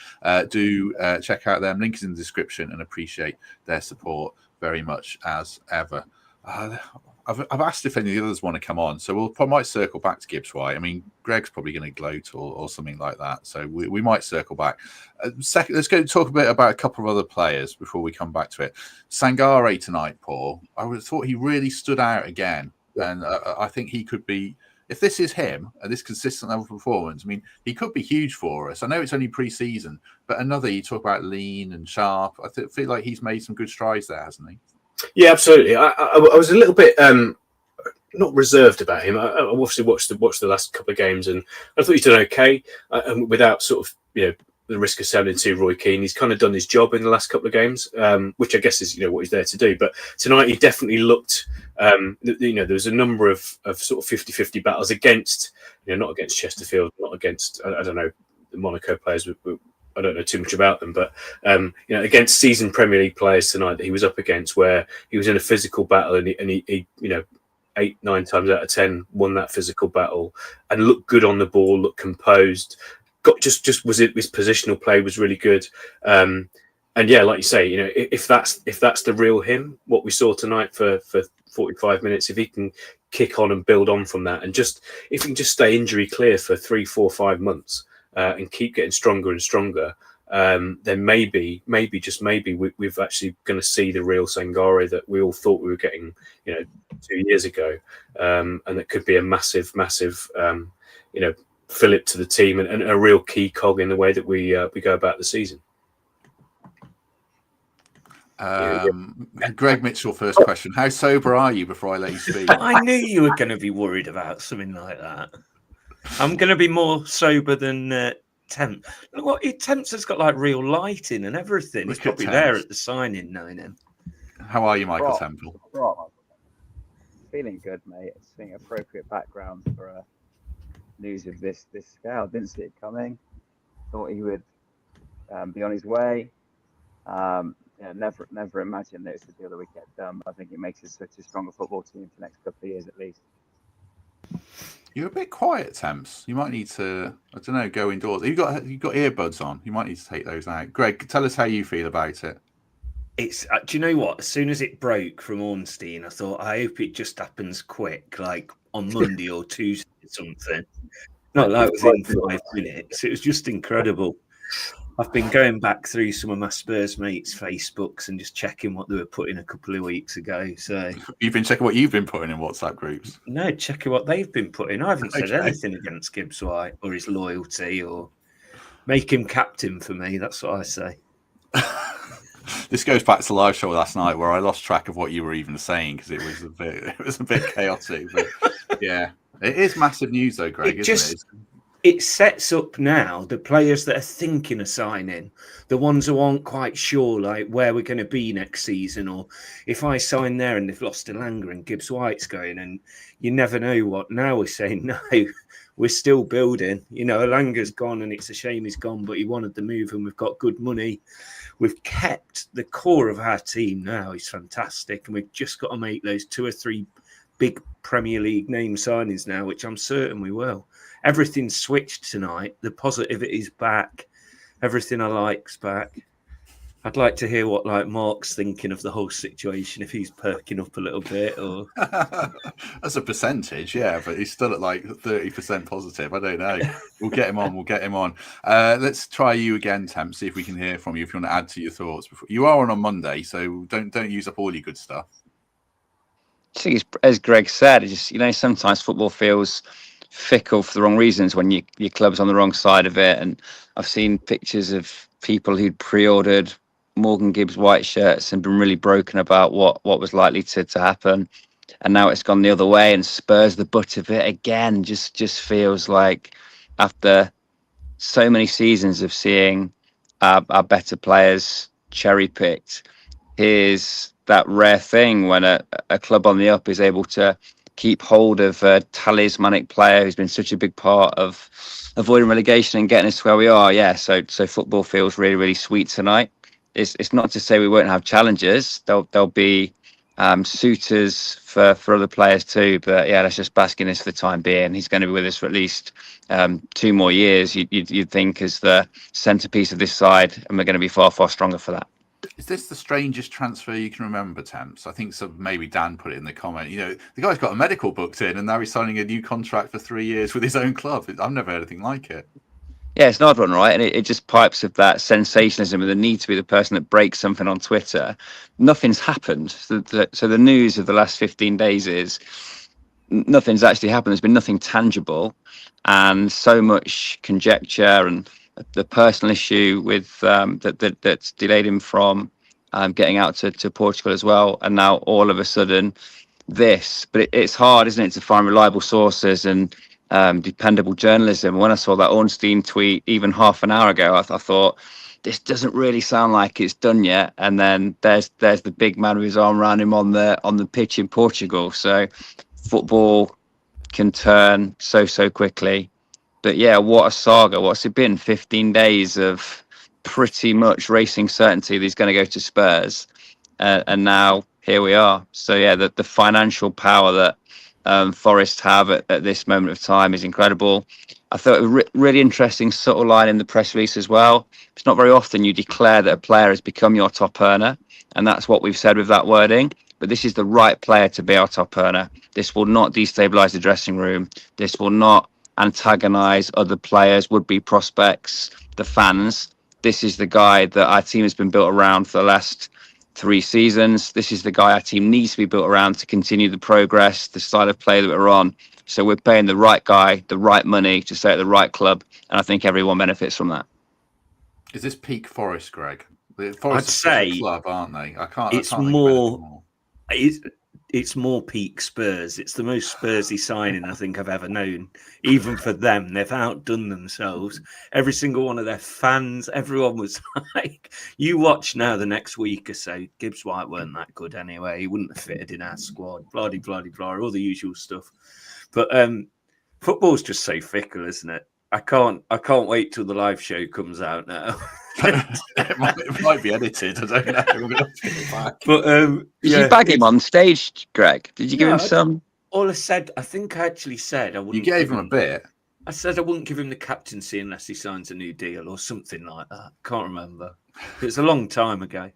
do check out them. Link is in the description, and appreciate their support very much as ever. I've asked if any of the others want to come on, so might circle back to Gibbs-White. I mean, Greg's probably going to gloat or something like that, so we might circle back. Second, let's go talk a bit about a couple of other players before we come back to it. Sangare tonight, Paul. I would have thought he really stood out again, and I think he could be, if this is him at this consistent level of performance, I mean, he could be huge for us. I know it's only pre-season, but you talk about lean and sharp. I feel like he's made some good strides there, hasn't he? Yeah, absolutely. I was a little bit not reserved about him. I obviously watched the last couple of games, and I thought he's done okay. And without sort of the risk of sounding too Roy Keane, he's kind of done his job in the last couple of games, which I guess is what he's there to do. But tonight he definitely looked. There was a number of sort of 50-50 battles against, not against Chesterfield, not against I don't know, the Monaco players. I don't know too much about them, but against seasoned Premier League players tonight that he was up against, where he was in a physical battle, and he 8-9 times out of 10 won that physical battle and looked good on the ball, looked composed. His positional play was really good, and yeah, like you say, if that's the real him, what we saw tonight for 45 minutes, if he can kick on and build on from that, and if he can just stay injury clear for 3, 4, 5 months. And keep getting stronger and stronger, then maybe we've actually going to see the real Sangare that we all thought we were getting, 2 years ago, and that could be a massive, fillip to the team and a real key cog in the way that we go about the season. Greg Mitchell, first question: how sober are you? Before I let you speak, I knew you were going to be worried about something like that. I'm going to be more sober than Temp. Look what Temps has got, like real lighting and everything. He's probably there at the signing, knowing him. How are you, Michael Temple? feeling good, mate. It's feeling appropriate background for news of this scale. Didn't see it coming. Thought he would be on his way. Never imagined that it's the deal that we get done. But I think it makes us such a stronger football team for the next couple of years at least. You're a bit quiet, Temps. You might need to, I don't know, go indoors. You've got earbuds on. You might need to take those out. Greg, tell us how you feel about it. It's do you know what? As soon as it broke from Ornstein, I thought, I hope it just happens quick, like on Monday or Tuesday or something. Not like within 5 minutes. It was just incredible. I've been going back through some of my Spurs mates' Facebooks and just checking what they were putting a couple of weeks ago. So you've been checking what you've been putting in WhatsApp groups? No, checking what they've been putting. I haven't said anything against Gibbs-White or his loyalty or make him captain for me. That's what I say. This goes back to the live show last night where I lost track of what you were even saying because it was a bit chaotic. But yeah, it is massive news though, Greg. Isn't it? It sets up now the players that are thinking of signing, the ones who aren't quite sure, like where we're going to be next season, or if I sign there and they've lost Elanga and Gibbs-White's going, and you never know what. Now we're saying no, we're still building. You know, Elanga's gone, and it's a shame he's gone, but he wanted the move, and we've got good money. We've kept the core of our team now. He's fantastic, and we've just got to make those 2 or 3 big Premier League name signings now, which I'm certain we will. Everything's switched tonight. The positivity's back. Everything I like's back. I'd like to hear what like Mark's thinking of the whole situation, if he's perking up a little bit or as a percentage, yeah, but he's still at like 30% positive. I don't know. We'll get him on. Let's try you again, Temp, see if we can hear from you if you want to add to your thoughts. You are on Monday, so don't use up all your good stuff. I think it's, as Greg said, it's just, sometimes football feels fickle for the wrong reasons when your club's on the wrong side of it. And I've seen pictures of people who'd pre-ordered Morgan Gibbs-White shirts and been really broken about what was likely to happen. And now it's gone the other way, and Spurs the butt of it again. Just feels like after so many seasons of seeing our better players cherry-picked, here's that rare thing when a club on the up is able to keep hold of a talismanic player who's been such a big part of avoiding relegation and getting us to where we are. Yeah, so football feels really, really sweet tonight. It's not to say we won't have challenges. There'll be suitors for other players too. But yeah, let's just bask in this for the time being. He's going to be with us for at least 2 more years. You'd think as the centrepiece of this side, and we're going to be far, far stronger for that. Is this the strangest transfer you can remember, Temps? I think maybe Dan put it in the comment. The guy's got a medical booked in and now he's signing a new contract for 3 years with his own club. I've never heard anything like it. Yeah, it's an odd one, right? And it just pipes of that sensationalism and the need to be the person that breaks something on Twitter. Nothing's happened. So the news of the last 15 days is nothing's actually happened. There's been nothing tangible and so much conjecture and the personal issue with that's delayed him from getting out to Portugal as well, and now all of a sudden this. But it's hard, isn't it, to find reliable sources and dependable journalism. When I saw that Ornstein tweet even half an hour ago, I thought this doesn't really sound like it's done yet. And then there's the big man with his arm around him on the pitch in Portugal. So football can turn so quickly. But yeah, what a saga. What's it been? 15 days of pretty much racing certainty that he's going to go to Spurs. And now here we are. So yeah, the financial power that Forest have at this moment of time is incredible. I thought a really interesting subtle line in the press release as well. It's not very often you declare that a player has become your top earner. And that's what we've said with that wording. But this is the right player to be our top earner. This will not destabilise the dressing room. This will not antagonise other players, would-be prospects, the fans. This is the guy that our team has been built around for the last 3 seasons. This is the guy our team needs to be built around to continue the progress, the style of play that we're on. So we're paying the right guy, the right money to stay at the right club. And I think everyone benefits from that. Is this peak Forest, Greg? I'd say club, aren't they? I can't. It's think more. it's more peak Spurs. It's the most Spursy signing I think I've ever known. Even for them, they've outdone themselves. Every single one of their fans, everyone was like, you watch now the next week or so, Gibbs-White weren't that good anyway. He wouldn't have fitted in our squad, blah, blah, blah, blah, all the usual stuff. But football's just so fickle, isn't it? I can't wait till the live show comes out now. it might be edited. I don't know. We're going to have to get it back. But Did you bag him on stage, Greg? Did you give him some? All I said, I think I actually said I wouldn't. You gave him a bit. I said I wouldn't give him the captaincy unless he signs a new deal or something like that. Can't remember. It's a long time ago.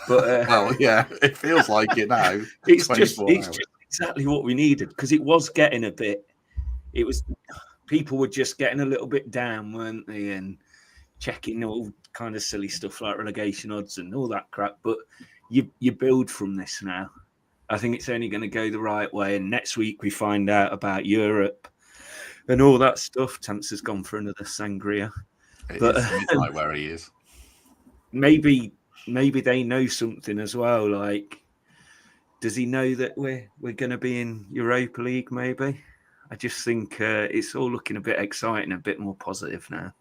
But well, yeah, it feels like it now. It's just exactly what we needed, because it was getting a bit. It was, people were just getting a little bit down, weren't they? And checking all kind of silly stuff like relegation odds and all that crap. But you build from this now. I think it's only going to go the right way. And next week we find out about Europe and all that stuff. Temps has gone for another sangria. But midnight where he is. Maybe they know something as well. Like, does he know that we're going to be in Europa League? Maybe. I just think it's all looking a bit exciting, a bit more positive now.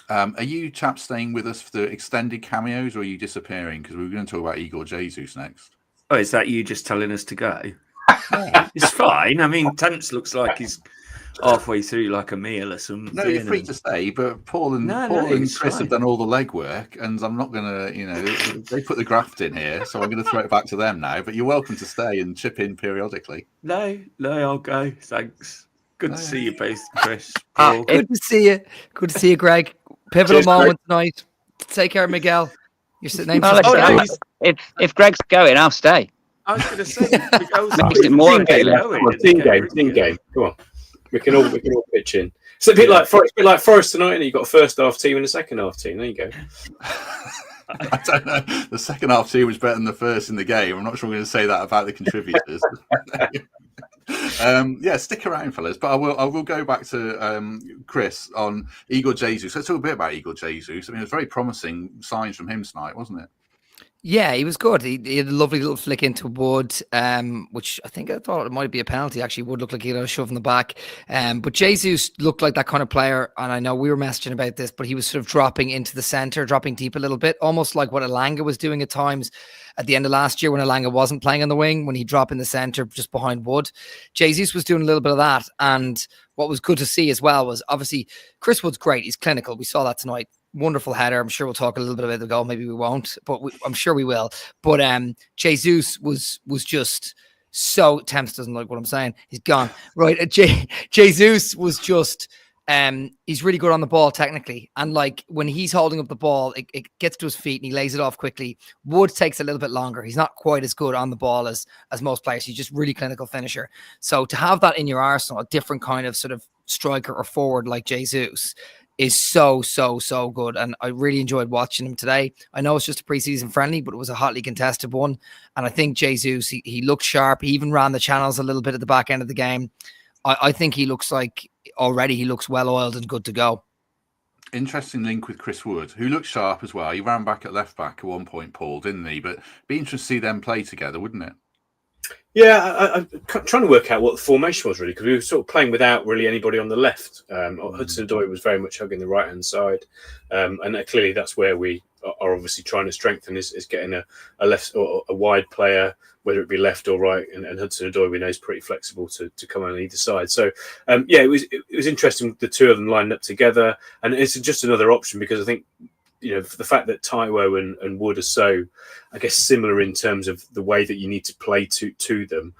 Are you chaps staying with us for the extended cameos, or are you disappearing? Because we're going to talk about Igor Jesus next. Oh, is that you just telling us to go? It's fine. I mean, Temps looks like he's halfway through like a meal or something. No, you're free to stay, but Paul and Chris have done all the legwork, and I'm not going to, they put the graft in here, so I'm going to throw it back to them now. But you're welcome to stay and chip in periodically. No, I'll go. Thanks. Good to see you both, Chris. Paul. Good to see you. Good to see you, Greg. Pivotal moment tonight. Take care, Miguel. Your name. If Greg's going, I'll stay. I was going to say, team game. Come on, we can all pitch in. It's a bit like Forest tonight, and you've got a first half team and a second half team. There you go. I don't know. The second half team was better than the first in the game. I'm not sure I'm going to say that about the contributors. Stick around, fellas. But I will go back to Chris on Igor Jesus. Let's talk a bit about Igor Jesus. I mean, it was very promising signs from him tonight, wasn't it? Yeah, he was good. He had a lovely little flick into Wood, which I thought it might be a penalty. Actually, Wood looked like he had a shove in the back. But Jesus looked like that kind of player, and I know we were messaging about this, but he was sort of dropping into the centre, dropping deep a little bit, almost like what Elanga was doing at times at the end of last year when Elanga wasn't playing on the wing, when he dropped in the centre just behind Wood. Jesus was doing a little bit of that, and what was good to see as well was obviously Chris Wood's great. He's clinical. We saw that tonight. Wonderful header. I'm sure we'll talk a little bit about the goal. Maybe we won't, but I'm sure we will. But Jesus was just so. Temps doesn't like what I'm saying. He's gone. Right. Jesus was just. He's really good on the ball technically, and like when he's holding up the ball, it gets to his feet and he lays it off quickly. Wood takes a little bit longer. He's not quite as good on the ball as most players. He's just really clinical finisher. So to have that in your arsenal, a different kind of sort of striker or forward like Jesus is so good, and I really enjoyed watching him today. I know it's just a preseason friendly, but it was a hotly contested one, and I think Jesus he looked sharp. He even ran the channels a little bit at the back end of the game. I think he looks like already he looks well oiled and good to go. Interesting link with Chris Wood, who looked sharp as well. He ran back at left back at one point, Paul, didn't he? But be interesting to see them play together, wouldn't it? Yeah, I'm trying to work out what the formation was really, because we were sort of playing without really anybody on the left. Hudson-Odoi was very much hugging the right-hand side, and clearly that's where we are obviously trying to strengthen is getting a left or a wide player, whether it be left or right, and Hudson-Odoi we know is pretty flexible to come on either side. So it was interesting the two of them lined up together, and it's just another option because I think, you know, the fact that Taiwo and Wood are so, I guess, similar in terms of the way that you need to play to them.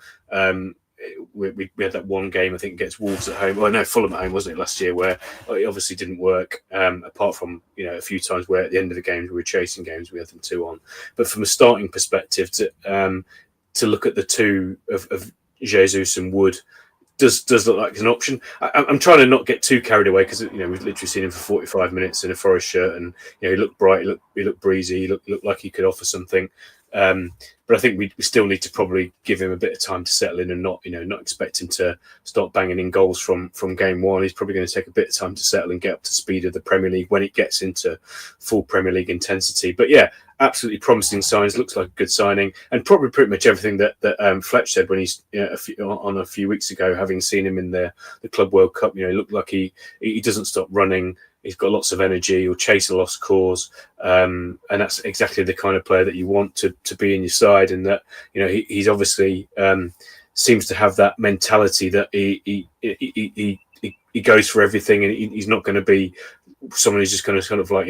We had that one game, I think, against Wolves at home. Well, no, Fulham at home, wasn't it, last year, where it obviously didn't work, apart from, you know, a few times where at the end of the games we were chasing games, we had them 2 on. But from a starting perspective, to look at the two of Jesus and Wood, does look like an option. I'm trying to not get too carried away because, you know, we've literally seen him for 45 minutes in a Forest shirt, and, you know, he looked bright, he looked breezy, he looked like he could offer something. But I think we still need to probably give him a bit of time to settle in and not expect him to start banging in goals from game one. He's probably going to take a bit of time to settle and get up to speed of the Premier League when it gets into full Premier League intensity. But yeah, absolutely promising signs. Looks like a good signing, and probably pretty much everything that Fletch said when he's a few weeks ago, having seen him in the Club World Cup. He looked like he doesn't stop running. He's got lots of energy. He'll chase a lost cause, and that's exactly the kind of player that you want to be in your side. And that he's obviously seems to have that mentality that he goes for everything, and he's not going to be someone who's just going to kind of like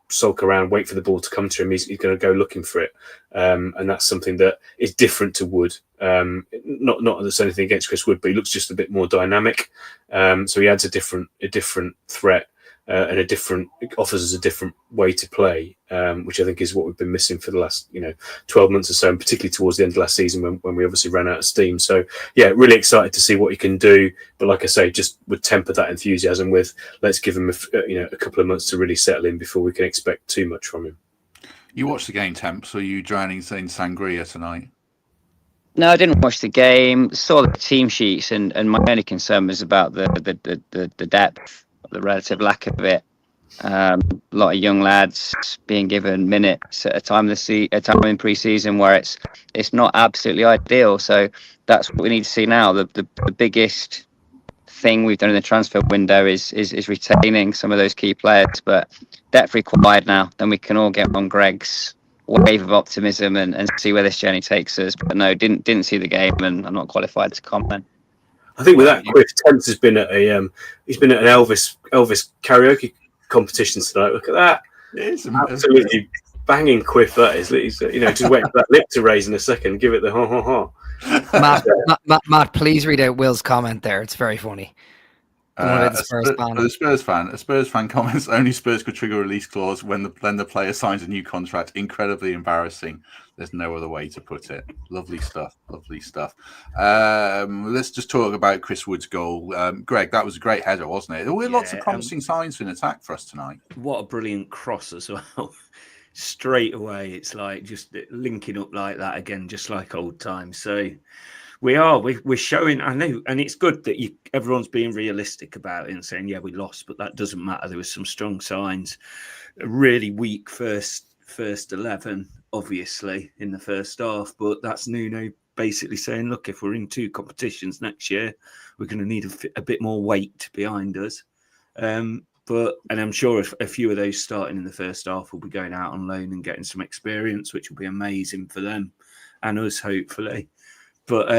sulk around, wait for the ball to come to him. He's going to go looking for it, and that's something that is different to Wood. Not that there's anything against Chris Wood, but he looks just a bit more dynamic. So he adds a different threat. And offers us a different way to play, which I think is what we've been missing for the last 12 months or so, and particularly towards the end of last season when we obviously ran out of steam. So yeah, really excited to see what he can do. But like I say, just would temper that enthusiasm with let's give him a couple of months to really settle in before we can expect too much from him. You watched the game, Temps? Or are you drowning in sangria tonight? No, I didn't watch the game. Saw the team sheets, and my only concern was about the depth. The relative lack of it. A lot of young lads being given minutes at a time in pre-season where it's not absolutely ideal. So that's what we need to see now. The biggest thing we've done in the transfer window is retaining some of those key players, but depth required now. Then we can all get on Greg's wave of optimism and see where this journey takes us. But no, didn't see the game, and I'm not qualified to comment. I think with that, Quiff, Temps has been at an Elvis karaoke competition tonight. Look at that! It's absolutely banging Quiff. That is, he's just waiting for that lip to raise in a second. Give it the ha ha ha. Matt, please read out Will's comment there. It's very funny. A Spurs fan comments: only Spurs could trigger a release clause when the player signs a new contract. Incredibly embarrassing. There's no other way to put it. Lovely stuff. Let's just talk about Chris Wood's goal. Greg, that was a great header, wasn't it? There were lots of promising signs in attack for us tonight. What a brilliant cross as well. Straight away, it's like just linking up like that again, just like old times. So we're showing, I know, and it's good that everyone's being realistic about it and saying, yeah, we lost, but that doesn't matter. There was some strong signs. A really weak first 11, obviously, in the first half, but that's Nuno basically saying, look, if we're in 2 competitions next year, we're going to need a bit more weight behind us. And I'm sure a few of those starting in the first half will be going out on loan and getting some experience, which will be amazing for them and us, hopefully. But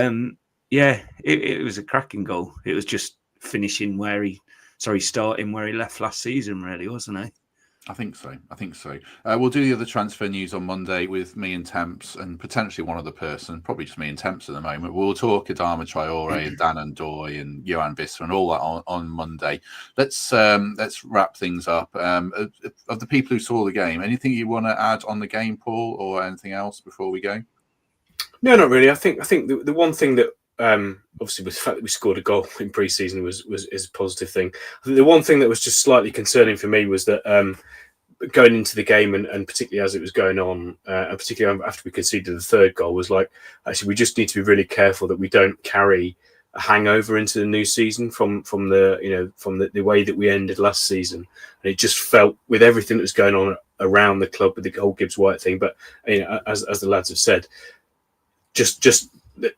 it was a cracking goal. It was just starting where he left last season, really, wasn't he? I think so. We'll do the other transfer news on Monday with me and Temps and potentially one other person, probably just me and Temps at the moment. We'll talk Adama Traore and Dan Ndoye and Johan Visser and all that on Monday. Let's wrap things up. Of the people who saw the game, anything you want to add on the game, Paul, or anything else before we go? No, not really. I think the one thing that obviously with the fact that we scored a goal in pre-season is a positive thing. I think the one thing that was just slightly concerning for me was that going into the game and particularly as it was going on, and particularly after we conceded the third goal, was like, actually we just need to be really careful that we don't carry a hangover into the new season from the way that we ended last season. And it just felt, with everything that was going on around the club with the whole Gibbs-White thing, but as the lads have said, just the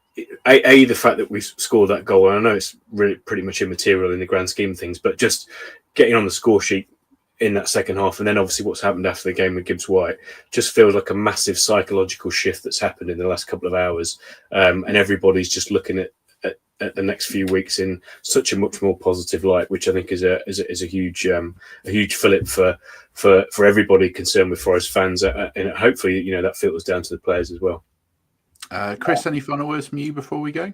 fact that we scored that goal, and I know it's really pretty much immaterial in the grand scheme of things, but just getting on the score sheet in that second half, and then obviously what's happened after the game with Gibbs-White, just feels like a massive psychological shift that's happened in the last couple of hours, and everybody's just looking at the next few weeks in such a much more positive light, which I think is a huge fillip for everybody concerned with Forest fans, and hopefully that filters down to the players as well. Chris, any final words from you before we go?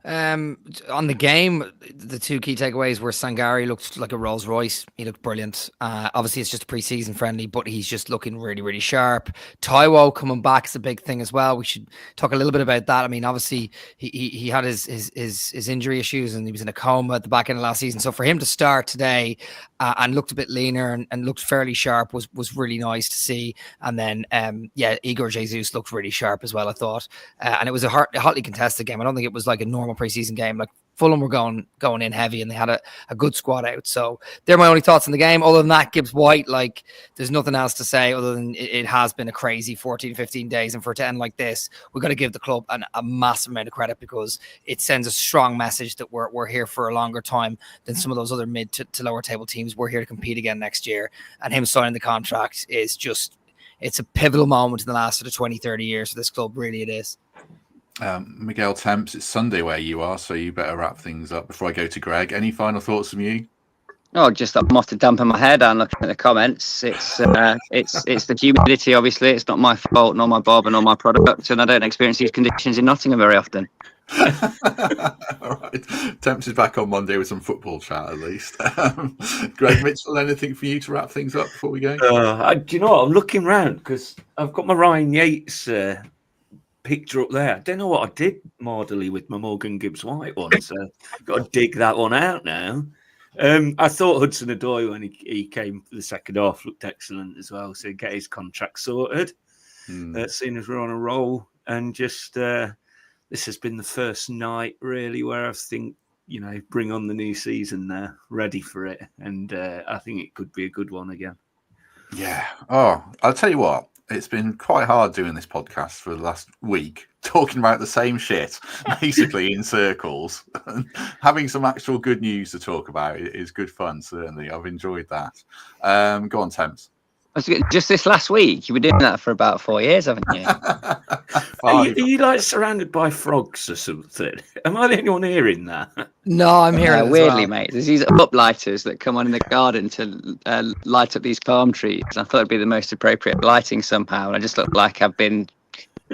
On the game, the 2 key takeaways were Sangare looked like a Rolls Royce. He looked brilliant. Obviously, it's just a pre-season friendly, but he's just looking really, really sharp. Taiwo coming back is a big thing as well. We should talk a little bit about that. I mean, obviously, he had his injury issues and he was in a coma at the back end of last season. So for him to start today and looked a bit leaner and looked fairly sharp was really nice to see. And then, Igor Jesus looked really sharp as well, I thought. And it was a hotly contested game. I don't think it was like a normal preseason game. Like Fulham were going in heavy, and they had a good squad out. So they're my only thoughts on the game. Other than that, Gibbs-White, like, there's nothing else to say other than it has been a crazy 14, 15 days. And for it to end like this, we've got to give the club a massive amount of credit, because it sends a strong message that we're here for a longer time than some of those other mid to lower table teams. We're here to compete again next year. And him signing the contract is just, it's a pivotal moment in the last sort of 20, 30 years for this club. Really, it is. Miguel Temps, it's Sunday where you are, so you better wrap things up before I go to Greg. Any final thoughts from you? Oh, just I'm off to dampen my hair down looking at the comments. It's the humidity, obviously. It's not my fault, nor my barber, nor my product, and I don't experience these conditions in Nottingham very often. All right. Temps is back on Monday with some football chat at least. Greg Mitchell, anything for you to wrap things up before we go? Do you know what? I'm looking round because I've got my Ryan Yates picture up there. I don't know what I did mortally with my Morgan Gibbs-White one, so I've got to dig that one out now. I thought Hudson-Odoi, when he came for the second half, looked excellent as well. So get his contract sorted, seeing as we're on a roll. And just this has been the first night, really, where I think, bring on the new season there, ready for it. And I think it could be a good one again. Yeah. Oh, I'll tell you what. It's been quite hard doing this podcast for the last week, talking about the same shit, basically in circles. Having some actual good news to talk about is good fun, certainly. I've enjoyed that. Go on, Temps. Just this last week, you were doing that for about 4 years, haven't you? Are you like surrounded by frogs or something? Am I the only one hearing that? No, I'm hearing it weirdly, as well. mate. There's these uplighters that come on in the garden to light up these palm trees. I thought it'd be the most appropriate lighting somehow, and I just look like I've been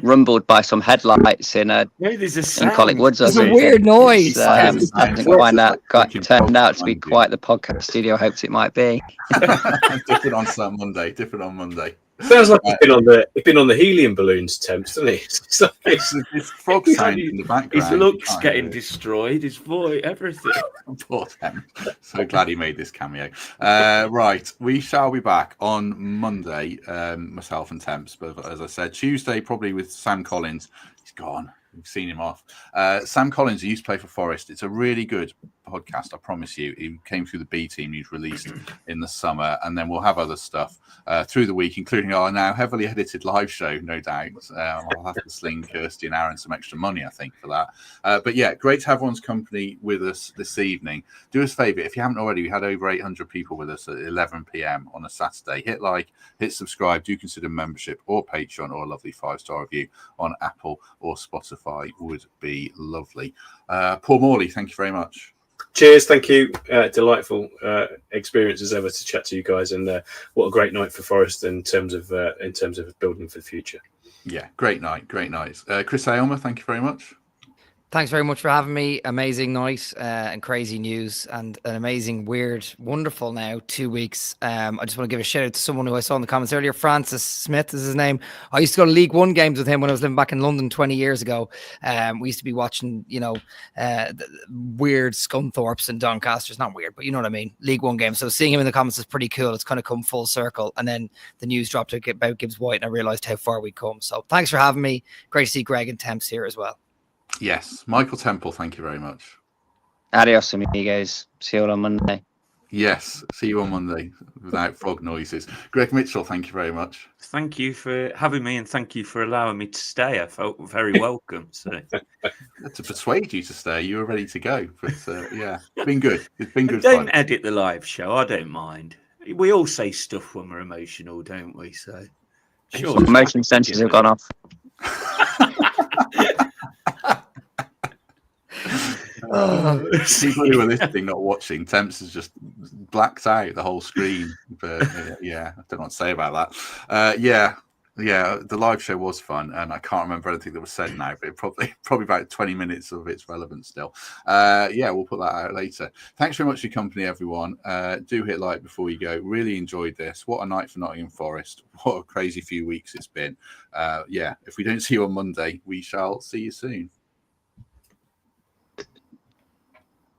rumbled by some headlights in Collick Woods or There's something. a weird noise. I didn't find that turned out to be quite the podcast studio I hoped it might be. Different on Monday. Sounds like it's been on the helium balloons, Temps, doesn't it? It's frog sound in the background. His looks getting destroyed, his voice, everything. Poor Temps. So glad he made this cameo. Right, we shall be back on Monday, myself and Temps. But as I said, Tuesday probably with Sam Collins. He's gone. We've seen him off. Sam Collins, who used to play for Forest. It's a really good podcast, I promise you. He came through the B team he's released in the summer, and then we'll have other stuff through the week, including our now heavily edited live show, no doubt. I'll have to sling Kirsty and Aaron some extra money, I think, for that. But yeah, great to have everyone's company with us this evening. Do us a favour, if you haven't already, we had over 800 people with us at 11 p.m. on a Saturday. Hit like, hit subscribe, do consider membership or Patreon or a lovely 5-star review on Apple or Spotify would be lovely. Paul Morley, thank you very much. Cheers, thank you. Delightful experience as ever to chat to you guys, and what a great night for Forest in terms of building for the future. Yeah, great night. Chris Aylmer, thank you very much. Thanks very much for having me. Amazing night and crazy news and an amazing, weird, wonderful now 2 weeks. I just want to give a shout out to someone who I saw in the comments earlier. Francis Smith is his name. I used to go to League One games with him when I was living back in London 20 years ago. We used to be watching, the weird Scunthorpes and Doncasters. Not weird, but you know what I mean. League One games. So seeing him in the comments is pretty cool. It's kind of come full circle. And then the news dropped about Gibbs-White and I realized how far we'd come. So thanks for having me. Great to see Greg and Temps here as well. Yes, Michael Temple, thank you very much. Adios, amigos. See you all on Monday. Yes, see you on Monday without frog noises. Greg Mitchell, thank you very much. Thank you for having me and thank you for allowing me to stay. I felt very welcome. So to persuade you to stay, you were ready to go. But yeah, it's been good. It's been good. Don't fun. Edit the live show. I don't mind. We all say stuff when we're emotional, don't we? So sure. Emotion sensors have gone off. People who are listening, not watching, Temps has just blacked out the whole screen. But yeah, I don't know what to say about that. Yeah, the live show was fun, and I can't remember anything that was said now, but probably about 20 minutes of its relevance still. Yeah, we'll put that out later. Thanks very much for your company, everyone. Do hit like before you go. Really enjoyed this. What a night for Nottingham Forest. What a crazy few weeks it's been. Yeah, if we don't see you on Monday, we shall see you soon.